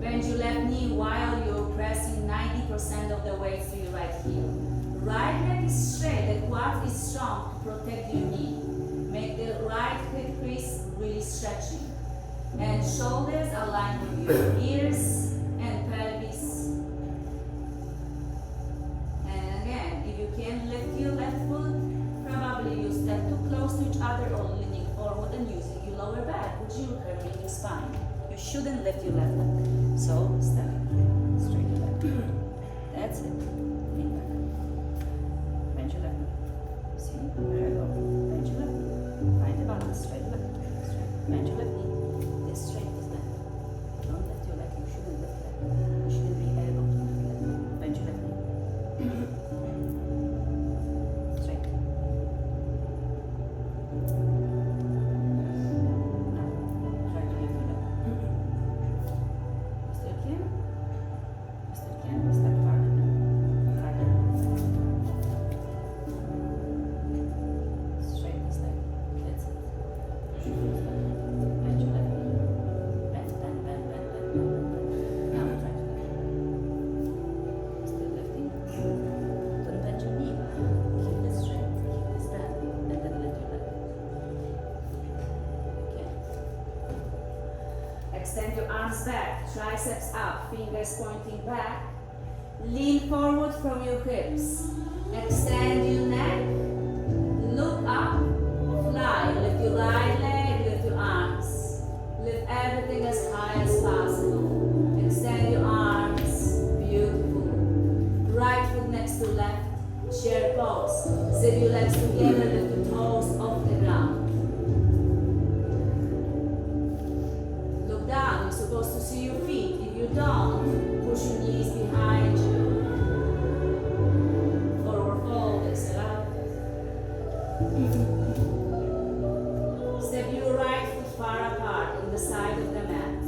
Bend your left knee while you're pressing 90% of the weight to your right heel. Right leg is straight, the quad is strong to protect your knee. Make the right hip crease really stretching. And shoulders aligned with your ears and pelvis. And again, if you can lift your left foot, probably you step too close to each other or leaning forward and using your lower back, which you're curving your spine. You shouldn't lift your left leg. So step straight your left. That's it. Lean back. Bend your left knee. See? Very low. Bend your left knee. Find the balance. Straight left. Straight. Bend your left knee. This strength is left. Don't lift your leg. You shouldn't lift left. You shouldn't be able to lift left. Bend your left knee. Straight. Now, try to lift your leg. Still can? Still can? Step farther. Farther. Straight this leg. That's it. Bend your left knee. Bend, bend, bend, bend, bend, bend, bend. Now try to lift. Still lifting. Don't bend your knee. Keep the strength. Keep the stand. And then lift your leg. Okay. Extend your arms back. Triceps up. Fingers pointing back. Lean forward from your hips. Extend your neck. Look up. Fly. Lift your right leg. Lift your arms. Lift everything as high as possible. Extend your arms. Beautiful. Right foot next to left. Chair pose. Zip your legs together. Lift your toes off the ground. Look down. You're supposed to see your feet. If you don't, push your knees behind you. Forward fold. Exhale out. Step your right foot far apart on the side of the mat.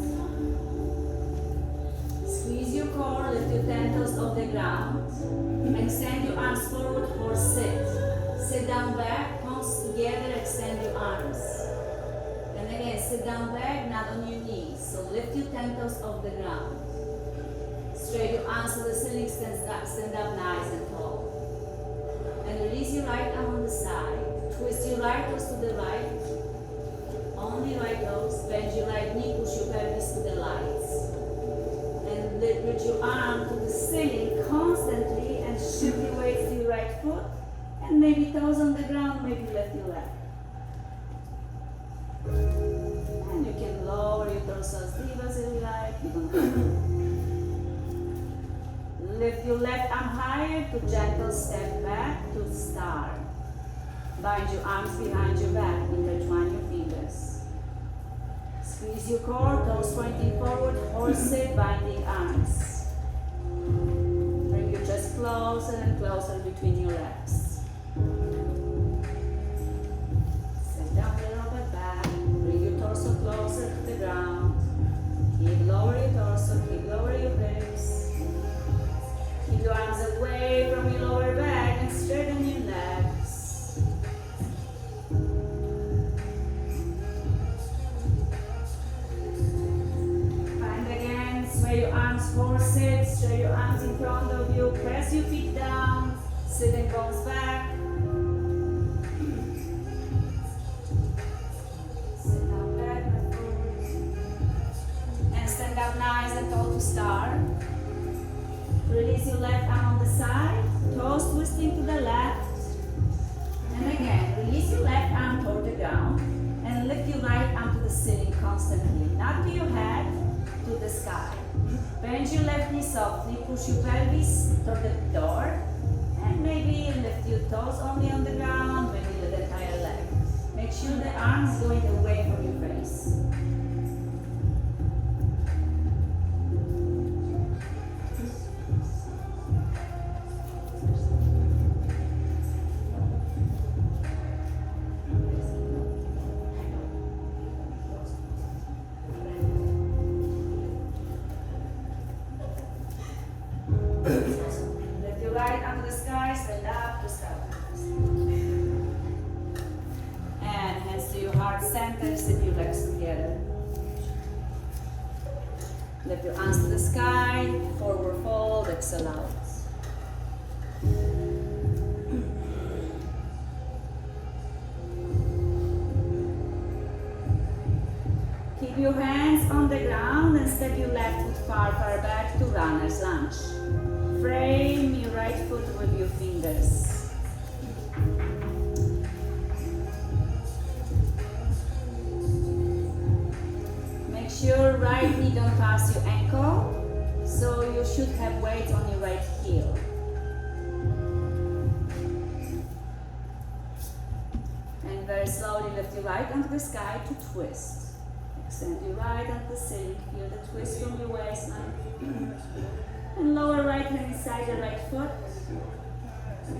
Squeeze your core, lift your tentacles off the ground. Extend your arms forward for sit. Sit down back, palms together, extend your arms. And again, sit down back, not on your knees. So lift your tentacles off the ground. Straight your arms to the ceiling, stand up nice and tall. And release your right arm on the side. Twist your right toes to the right. Only right toes. Bend your right knee, push your pelvis to the lights. And lift your arm to the ceiling constantly and shift your weight to your right foot. And maybe toes on the ground, maybe lift your leg. And you can lower your torso as deep as you like. You don't have to. Lift your left arm higher to gentle step back to star. Bind your arms behind your back, intertwine your fingers. Squeeze your core, toes pointing forward, horse sit, binding arms. Bring your chest closer and closer between your legs. Sit down a little bit back, bring your torso closer to the ground. Keep lower your torso, keep lower your hips. Keep your arms away from your lower back and straighten your legs. Find again, sway your arms forward, sit, straight your arms in front of you, press your feet down, sitting bones back. Sit down back and forward. And stand up nice and tall to start. Release your left arm on the side, toes twisting to the left. And again, release your left arm toward the ground and lift your right arm to the ceiling constantly, not to your head, to the sky. Bend your left knee softly, push your pelvis toward the door, and maybe lift your toes only on the ground, maybe the entire leg. Make sure the arms going away from your face. Lift your arms to the sky, forward fold, exhale out. Keep your hands on the ground and step your left foot far, far back to runner's lunge. Frame your right foot with your fingers. Make sure right knee don't pass your ankle, so you should have weight on your right heel. And very slowly lift your right arm to the sky to twist. Extend your right arm to the ceiling, feel the twist from your waistline. And lower right hand inside the right foot.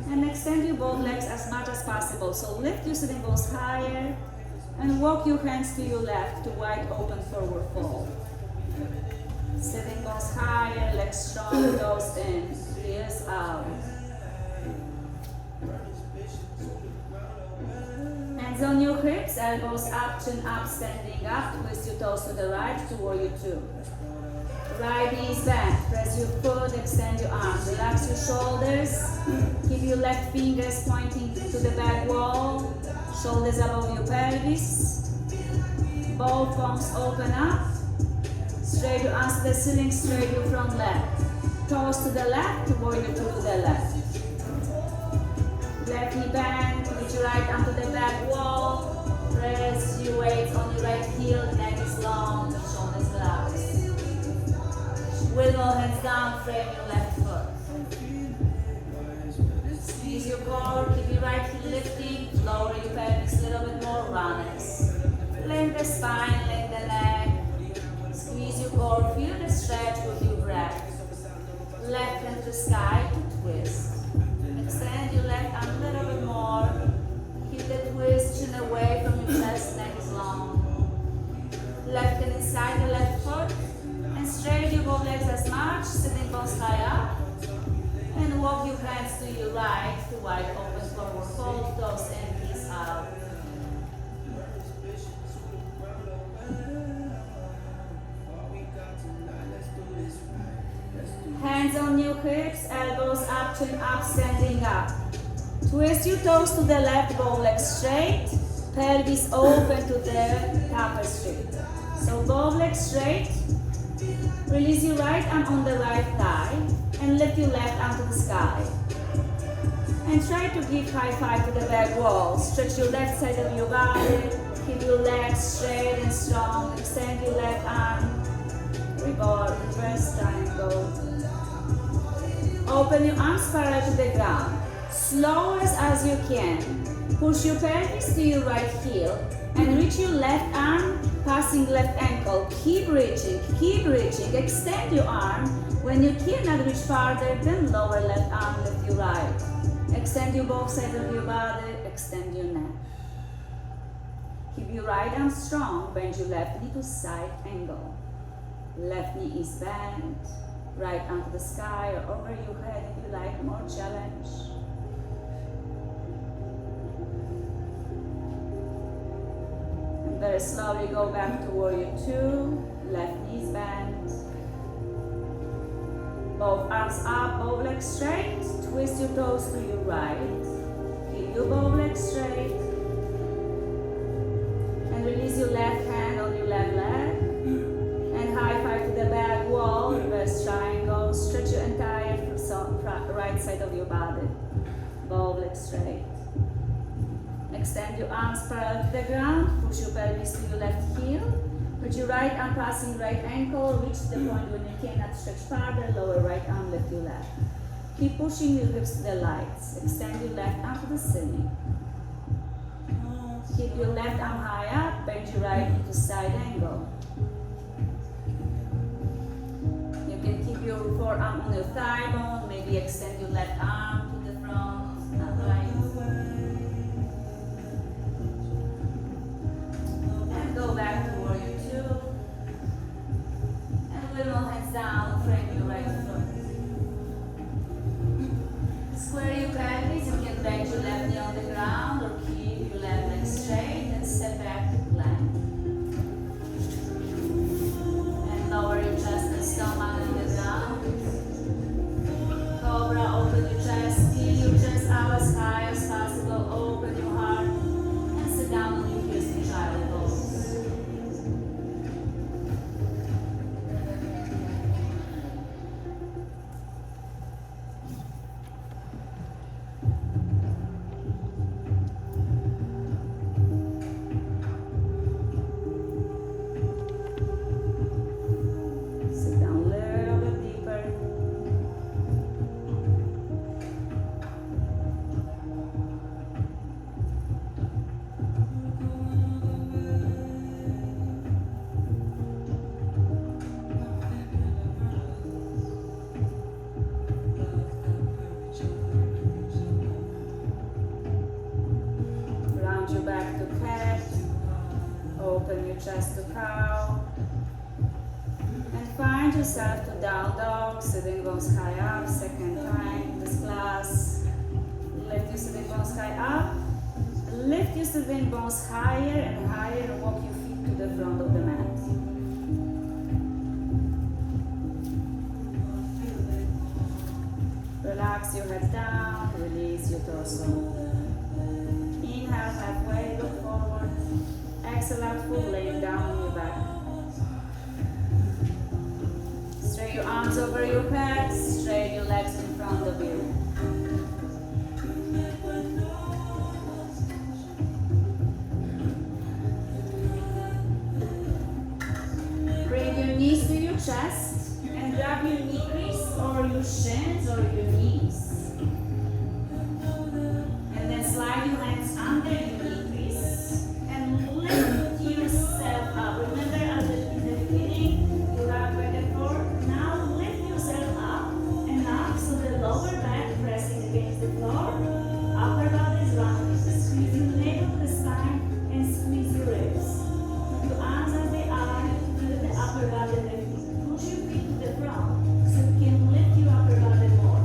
And extend your both legs as much as possible. So lift your sitting bones higher and walk your hands to your left to wide open forward fold. Sitting bones higher, legs strong, toes in, ears out. Hands on your hips, elbows up, chin up, standing up. Twist your toes to the right to warrior two. Right knees bent, press your foot, extend your arms, relax your shoulders, keep your left fingers pointing to the back wall, shoulders above your pelvis, both palms open up, straight your arms to the ceiling, straight your front leg, toes to the left, warrior two to the left. Left knee bent, reach your right arm to the back wall, press your weight on your right heel, neck is long, shoulders relaxed. With all hands down, frame your left foot. Squeeze your core, keep your right heel lifting, lower your pelvis a little bit more, runners. Lengthen the spine, lengthen the neck. Squeeze your core, feel the stretch with your breath. Left hand to the sky to twist. Extend your left arm a little bit more. Keep the twist, chin away from your chest, neck is long. Left hand inside the left foot. And straight your both legs as much, sitting bones high up. And walk your hands to your right to wide open forward fold, toes in, knees out. Hands on your hips, elbows up, chin up, standing up. Twist your toes to the left, both legs straight, pelvis open to the tapestry. So both legs straight. Release your right arm on the right thigh and lift your left arm to the sky. And try to give high five to the back wall. Stretch your left side of your body. Keep your legs straight and strong. Extend your left arm. Rebound, reverse triangle. Open your arms parallel to the ground. Slowest as you can. Push your pelvis to your right heel and reach your left arm passing left ankle. Keep reaching, extend your arm. When you cannot reach farther, then lower left arm, lift your right. Extend your both sides of your body, extend your neck. Keep your right arm strong, bend your left knee to side angle. Left knee is bent, right arm to the sky or over your head if you like more challenge. Very slowly go back to warrior two, left knees bent. Both arms up, both legs straight. Twist your toes to your right. Keep your both legs straight. And release your left hand on your left leg. And high five to the back wall, reverse triangle. Stretch your entire right side of your body. Both legs straight. Extend your arms parallel to the ground, push your pelvis to your left heel, put your right arm passing right ankle, reach the point when you cannot stretch farther, lower right arm, lift your left. Keep pushing your hips to the lights, extend your left arm to the ceiling. Keep your left arm high up, bend your right knee to side angle. You can keep your forearm on your thigh bone, maybe extend your left arm to the front, not right. Go back to warrior two. And with all hands down, frame your right foot. Square your pelvis, you can bend your left knee on the ground or keep your left leg straight and step back to plank. And lower your chest find yourself to down dog, sitting bones high up, second time, this class. Lift your sitting bones high up. Lift your sitting bones higher and higher and walk your feet to the front of the mat. Relax your head down, release your torso. Inhale halfway, look forward. Exhale out full, lay down on your back. Straight your arms over your head, straight your legs in front of you. Bring your knees to your chest and grab your knee crease or your shins or your knees. And then slide your hands under your knee crease and lift yourself up. Remember in the beginning, you rock back and forth. Now lift yourself up and up so the lower back pressing against the floor. Upper body is rounding. Squeeze your navel, the spine, and squeeze your ribs. Your arms as they are, feel the upper body lifting. Push your feet to the front so you can lift your upper body more.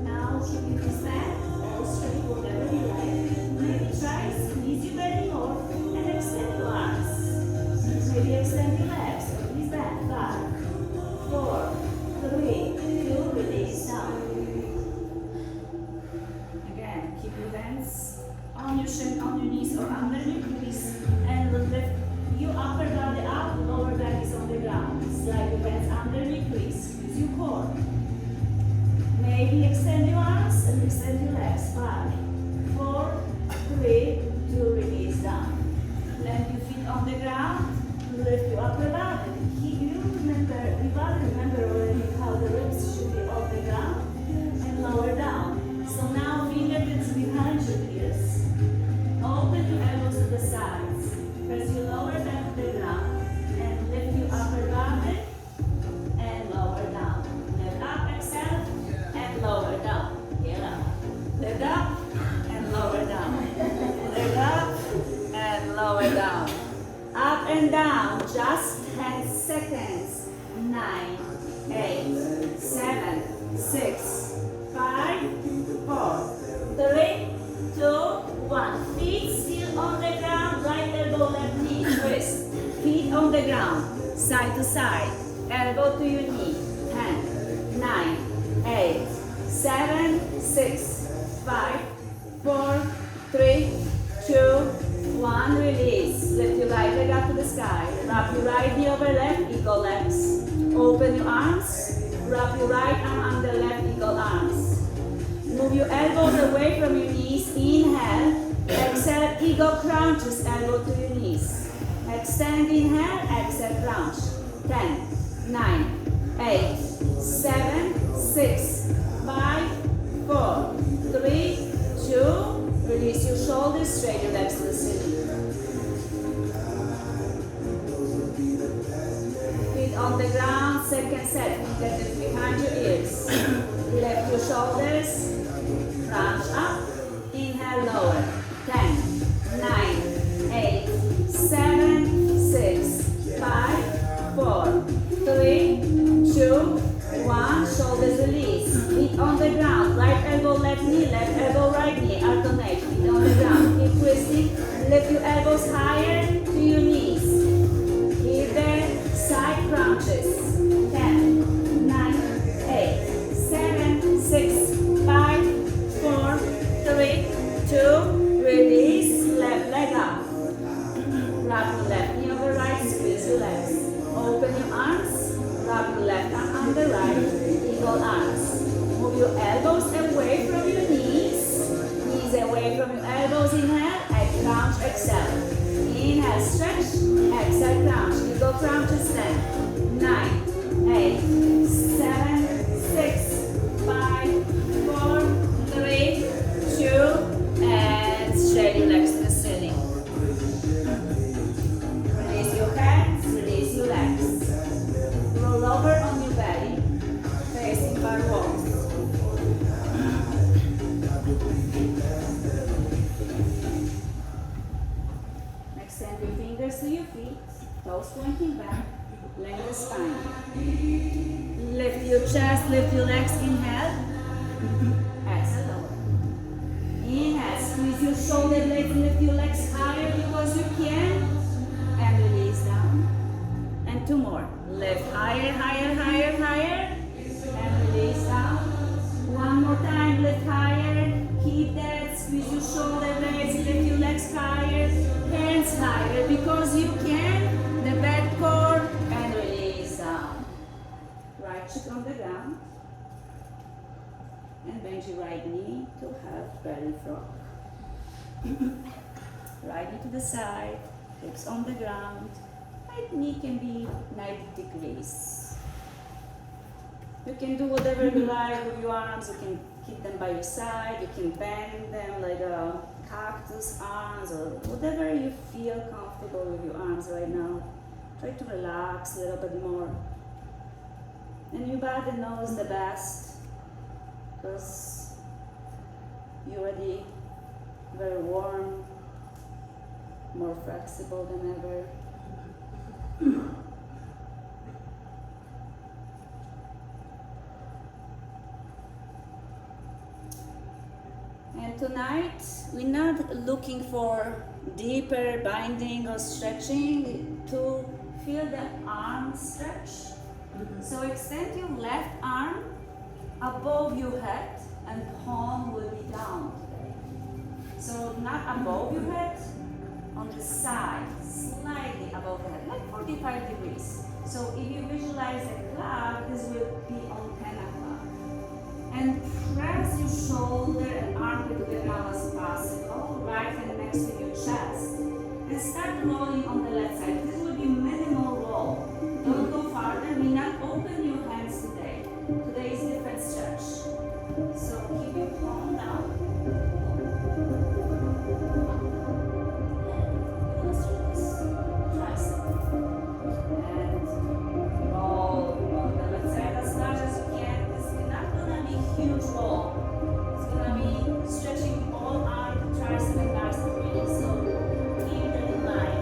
Now keep your knees back, or straight, whatever you like. Maybe try squeeze your belly more and extend your arms. Maybe extend your legs, release back. 5, 4, 3, 2, release down. Again, keep your hands on your shin, on your knees or under your knees and lift your upper body up, lower back is on the ground. Slide your hands under your crease, squeeze your core. Maybe extend your arms and extend your legs. 5, 4, 3, 2, release down. Plant your feet on the ground, lift your upper body. Remember already how the ribs should be off the ground and lower down. So now fingertips behind your ears. Open your elbows to the sides. Press your lower back to the ground and lift your upper body and lower down. Lift up, exhale, and lower down. Get up. Lift up and lower down. Lift up and lower down. Up and down, just 10 seconds. 9, 8, 7, 6, 5, 4, 3, 2, 1. Feet still on the ground, right elbow, left knee, twist. Feet on the ground, side to side, elbow to your knee. 10, 9, 8, 7, 6, 5, 4, 3, 2, 1. Release. Lift your right leg up to the sky. Wrap your right knee over left, eagle legs. Open your arms. Wrap your right arm under left, eagle arms. Move your elbows away from your knees. Inhale. Exhale, eagle crunches, elbow to your knees. Extend, inhale, exhale, crunch. 10, 9, 8, 7, 6, 5, 4, 3, 2. Release your shoulders, straight your legs to the ceiling. Feet on the ground, second set. Fingertips behind your ears. Lift your shoulders, crunch up. Inhale, lower. 10, 9, 8, 7, 6, 5, 4, 3, 2, 1. Shoulders release. Feet on the ground. Right elbow, left knee, left elbow, right knee. Alternate. Feet on the ground. Keep twisting. Lift your elbows higher to your knees. Keep the side crunches. 10, 9, 8, 7, 6, 5, 4, 3, 2. Release. Left leg up. Wrap your left knee over right. Squeeze your legs. Open your arms. Wrap your left arm under right. Eagle arms. Move your elbows away from your knees. Knees away from your elbows. Inhale. And crunch. Exhale. Inhale. Stretch. Exhale. Crunch. Eagle crunch. Stand. 9, 8, 7, 6, 5, 4, 3, 2, and straight your legs to the ceiling. Release your hands. Release your legs. Roll over on your belly, facing bar walls. Extend your fingers to your feet, toes pointing back, lengthen the spine. your chest, lift your legs, inhale. Exhale, lower. Inhale, squeeze your shoulder blades, lift your legs higher because you can. And release down. And two more. Lift higher, higher, higher, higher. And release down. One more time, lift higher. Keep that. Squeeze your shoulder blades, lift your legs higher. Hands higher because you can. The back core. And release down. Right foot on the ground. And bend your right knee to half belly frog. Right knee to the side, hips on the ground. Right knee can be 90 degrees. You can do whatever you like with your arms. You can keep them by your side. You can bend them like a cactus arms or whatever you feel comfortable with your arms right now. Try to relax a little bit more. And your body knows the best because you're already very warm, more flexible than ever. And tonight, we're not looking for deeper binding or stretching to feel the arm stretch. So extend your left arm above your head and palm will be down today. So not above your head, on the side, slightly above the head, like 45 degrees. So if you visualize a cloud, this will be on 10 o'clock. And press your shoulder and armpit to the ground as possible, right hand next to your chest. And start rolling on the left side. This will be minimal roll. Don't go farther. We not open your hands today. Today is different stretch. So keep your palm down. And illustrate this tricep. And roll on the left side as much as you can. This is not gonna be a huge roll. It's gonna be stretching all arm, tricep, and bicep really. So keep that in mind.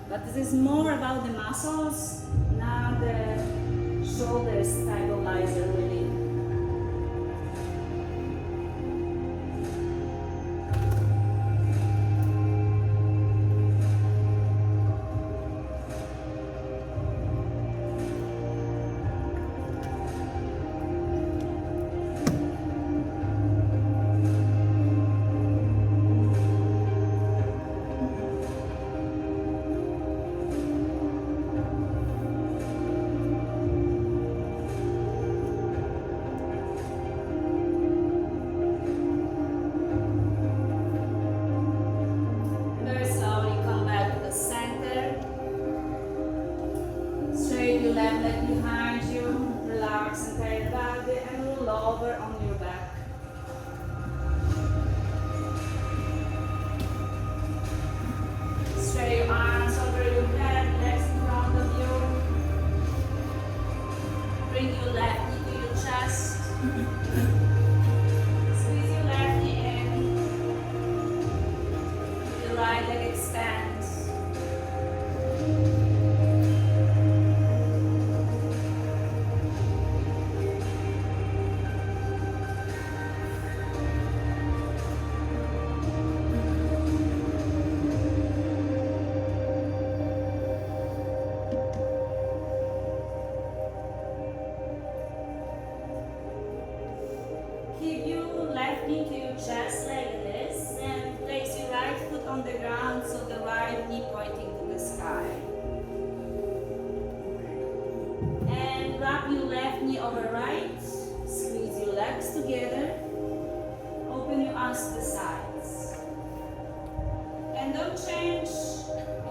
But this is more about the muscles, not the shoulder stabilizer really. Keep your left knee to your chest like this and place your right foot on the ground so the right knee pointing to the sky. And wrap your left knee over right, squeeze your legs together, open your arms to the sides. And don't change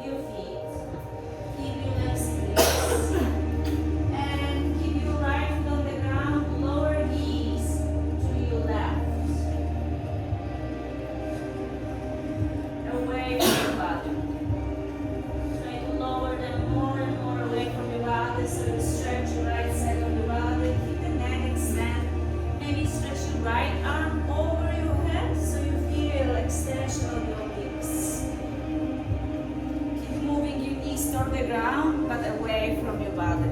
your feet. Keep your legs raised. And keep your right foot on the ground, lower knees to your left. Away from your body. Try to lower them more and more away from your body so you stretch your right side of your body. Keep the neck extend. Maybe stretch your right arm over your head so you feel extension of your obliques. Keep moving your knees toward the ground but away from your body.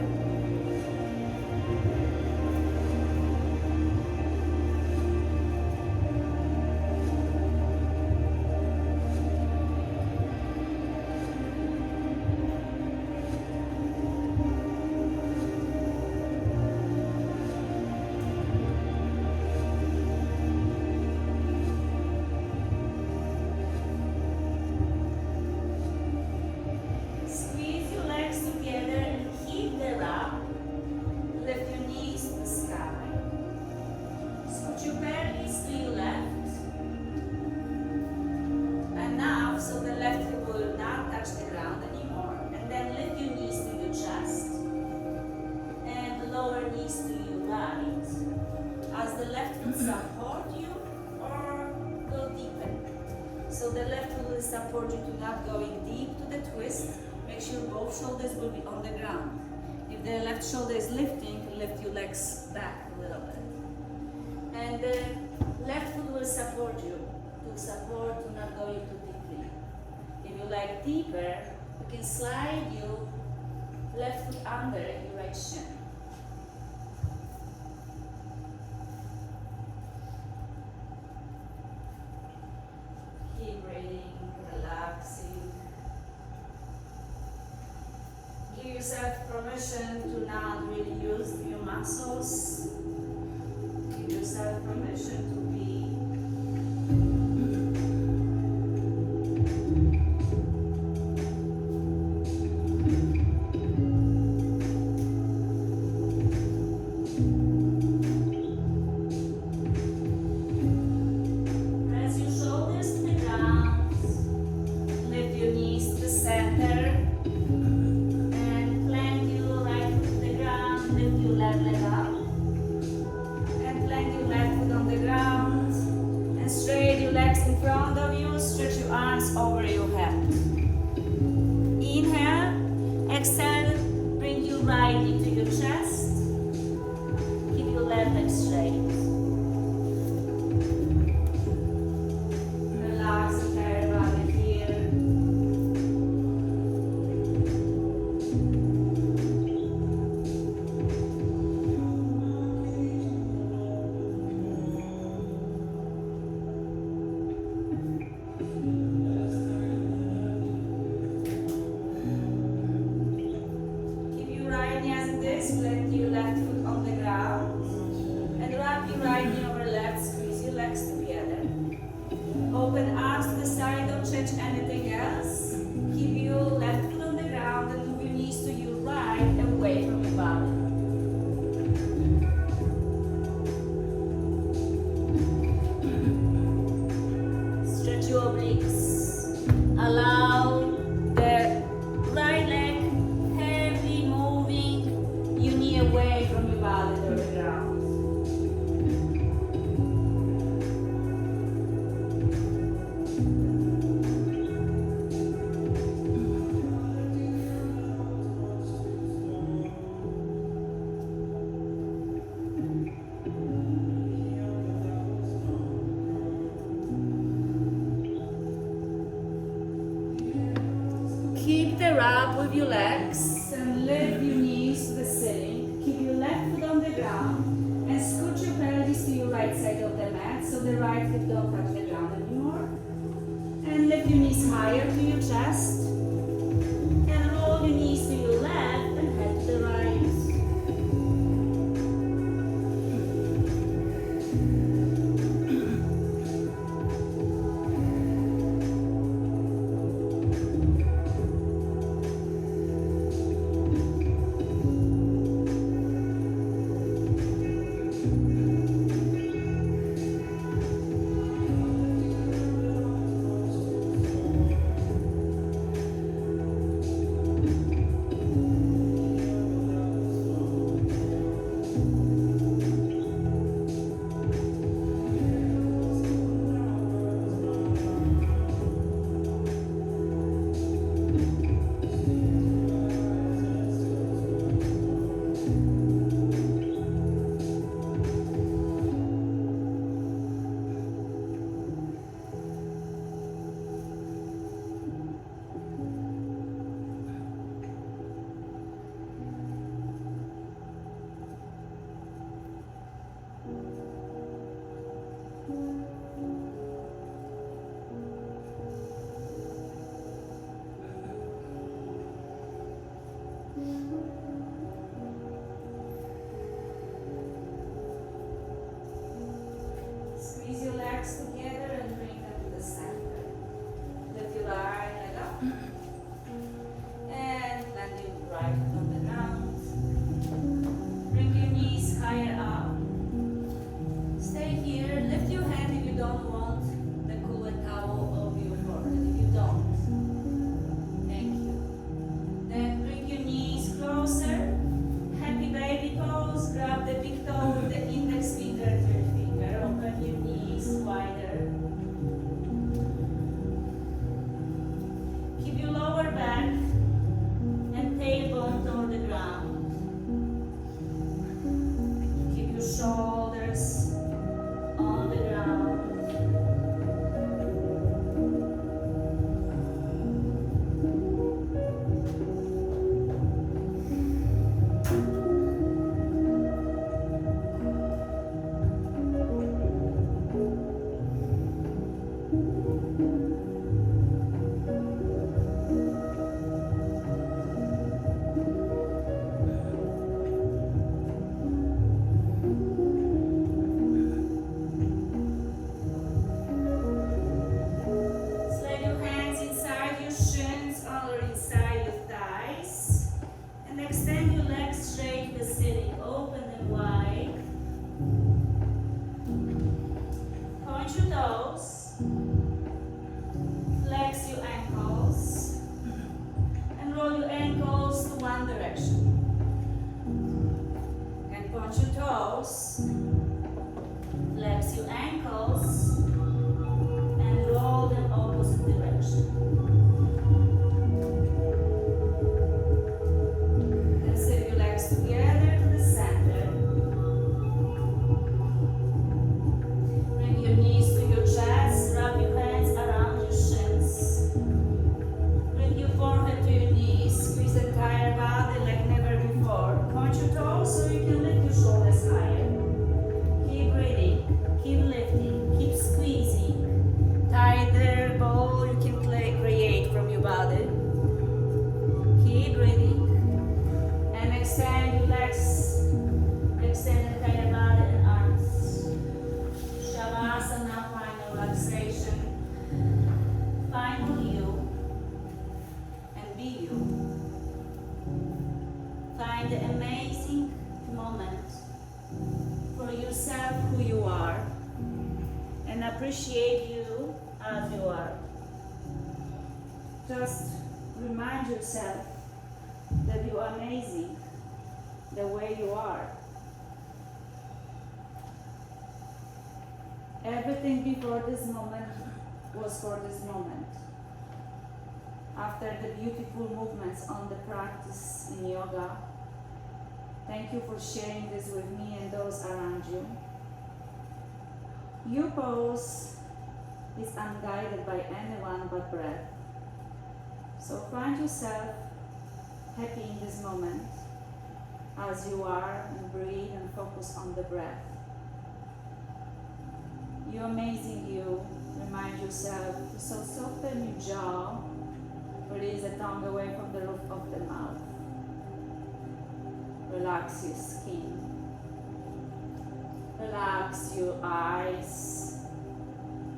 Squeeze your legs together and keep the wrap. Lift your knees to the sky. Scoot your pelvis to your left. Enough so the left hip will not touch the ground anymore. And then lift your knees to your chest. And lower knees to your right. As the left foot support you or go deeper. So the left foot will support you to not going deep to the twist. Make sure both shoulders will be on the ground. If the left shoulder is lifting, lift your legs back a little bit. And the left foot will support you to not going too deeply. If you like deeper, you can slide your left foot under your right shin. Keep breathing, relaxing. Give yourself permission to not really use your muscles. Give yourself permission to be. Press your shoulders to the ground. Lift your knees to the center. Left leg up and plant your left foot on the ground and straight your legs in front of you. Stretch your arms over your head. Inhale, exhale, bring your right knee to your chest. Keep your left leg straight. Relax the entire body here. Plant your left foot on the ground and wrap your right knee over left, squeeze your legs together. Open arms to the side, don't change anything else. Keep your left foot on the ground and move your knees to your right, away from your body. Stretch your obliques. Allow the right leg heavy moving, your knee away from your body to the ground. Keep the wrap with your legs and lift your knees to the ceiling. Keep your left foot on the ground and scoot your pelvis to your right side of the mat so the right foot don't touch the ground anymore. And lift your knees higher to your chest and roll your knees to your left and head to the right. legs together and bring them to the center. Lift your right leg up and land your right foot on the ground. Bring your knees higher up. Stay here. Lift your hand if you don't want the cooler towel over your forehead. If you don't. Thank you. Then bring your knees closer. Happy baby pose. Grab the big toe with the index finger and third finger. Open your knees wider. Keep your lower back and tailbone toward the ground. Keep your shoulders on the ground. Slide your hands inside your shins or inside your thighs. And extend your legs straight to the ceiling. Open them wide. Point your toes. Flex your ankles. And roll your ankles to one direction. And point your toes. Flex your ankles. And roll them opposite direction. Then sit your legs together to the center. Bring your knees to your chest. Wrap your hands around your shins. Bring your forehead to your knees. Squeeze the entire body like never before. Point your toes so you can lift your shoulders higher. Keep breathing. Keep lifting. Keep squeezing. Tighter ball you can create from your body. Keep breathing. And extend your legs. Extend the entire body and arms. Shavasana, final relaxation. Find you and be you. Find the amazing moment for yourself who you are and appreciate you as you are. Just remind yourself that you are amazing the way you are. Everything before this moment was for this moment. After the beautiful movements on the practice in yoga, thank you for sharing this with me and those around you. Your pose is unguided by anyone but breath. So find yourself happy in this moment as you are and breathe and focus on the breath. You amazing you. Remind yourself to soften your jaw. Release the tongue away from the roof of the mouth. Relax your skin. Relax your eyes,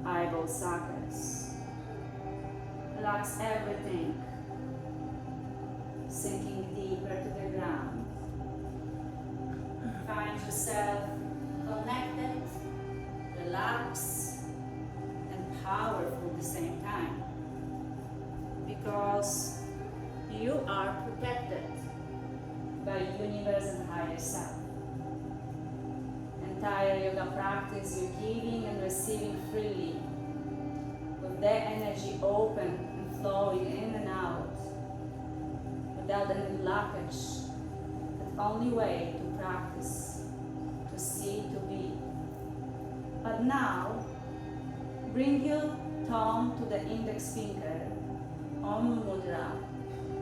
eyeball sockets. Relax everything. Sinking deeper to the ground. Find yourself connected, relaxed, and powerful at the same time. Because you are protected by universe and higher self. Entire yoga practice you're giving and receiving freely, with that energy open and flowing in and out, without any blockage. The only way to practice, to see, to be. But now, bring your thumb to the index finger, Om Mudra,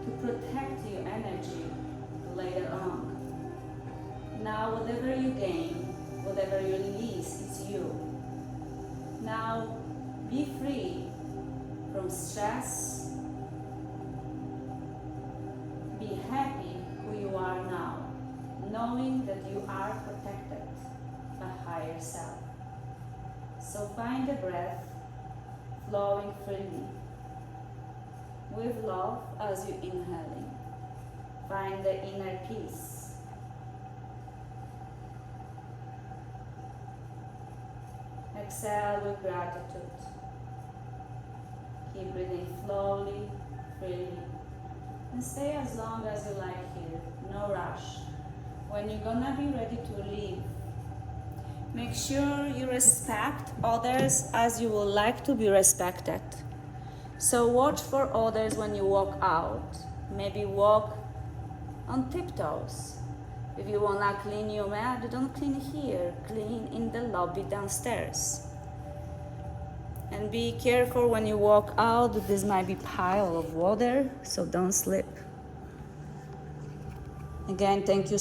to protect your energy later on. Now, whatever you gain, whatever you release, is you. Now, be free from stress. Be happy who you are now, knowing that you are protected by higher self. So find the breath flowing freely with love as you inhaling. Find the inner peace. Exhale with gratitude. Keep breathing slowly, freely. And stay as long as you like here, no rush. When you're gonna be ready to leave, make sure you respect others as you would like to be respected. So watch for others when you walk out. Maybe walk on tiptoes. If you wanna clean your mat, don't clean here, clean in the lobby downstairs. And be careful when you walk out, this might be pile of water, so don't slip. Again, thank you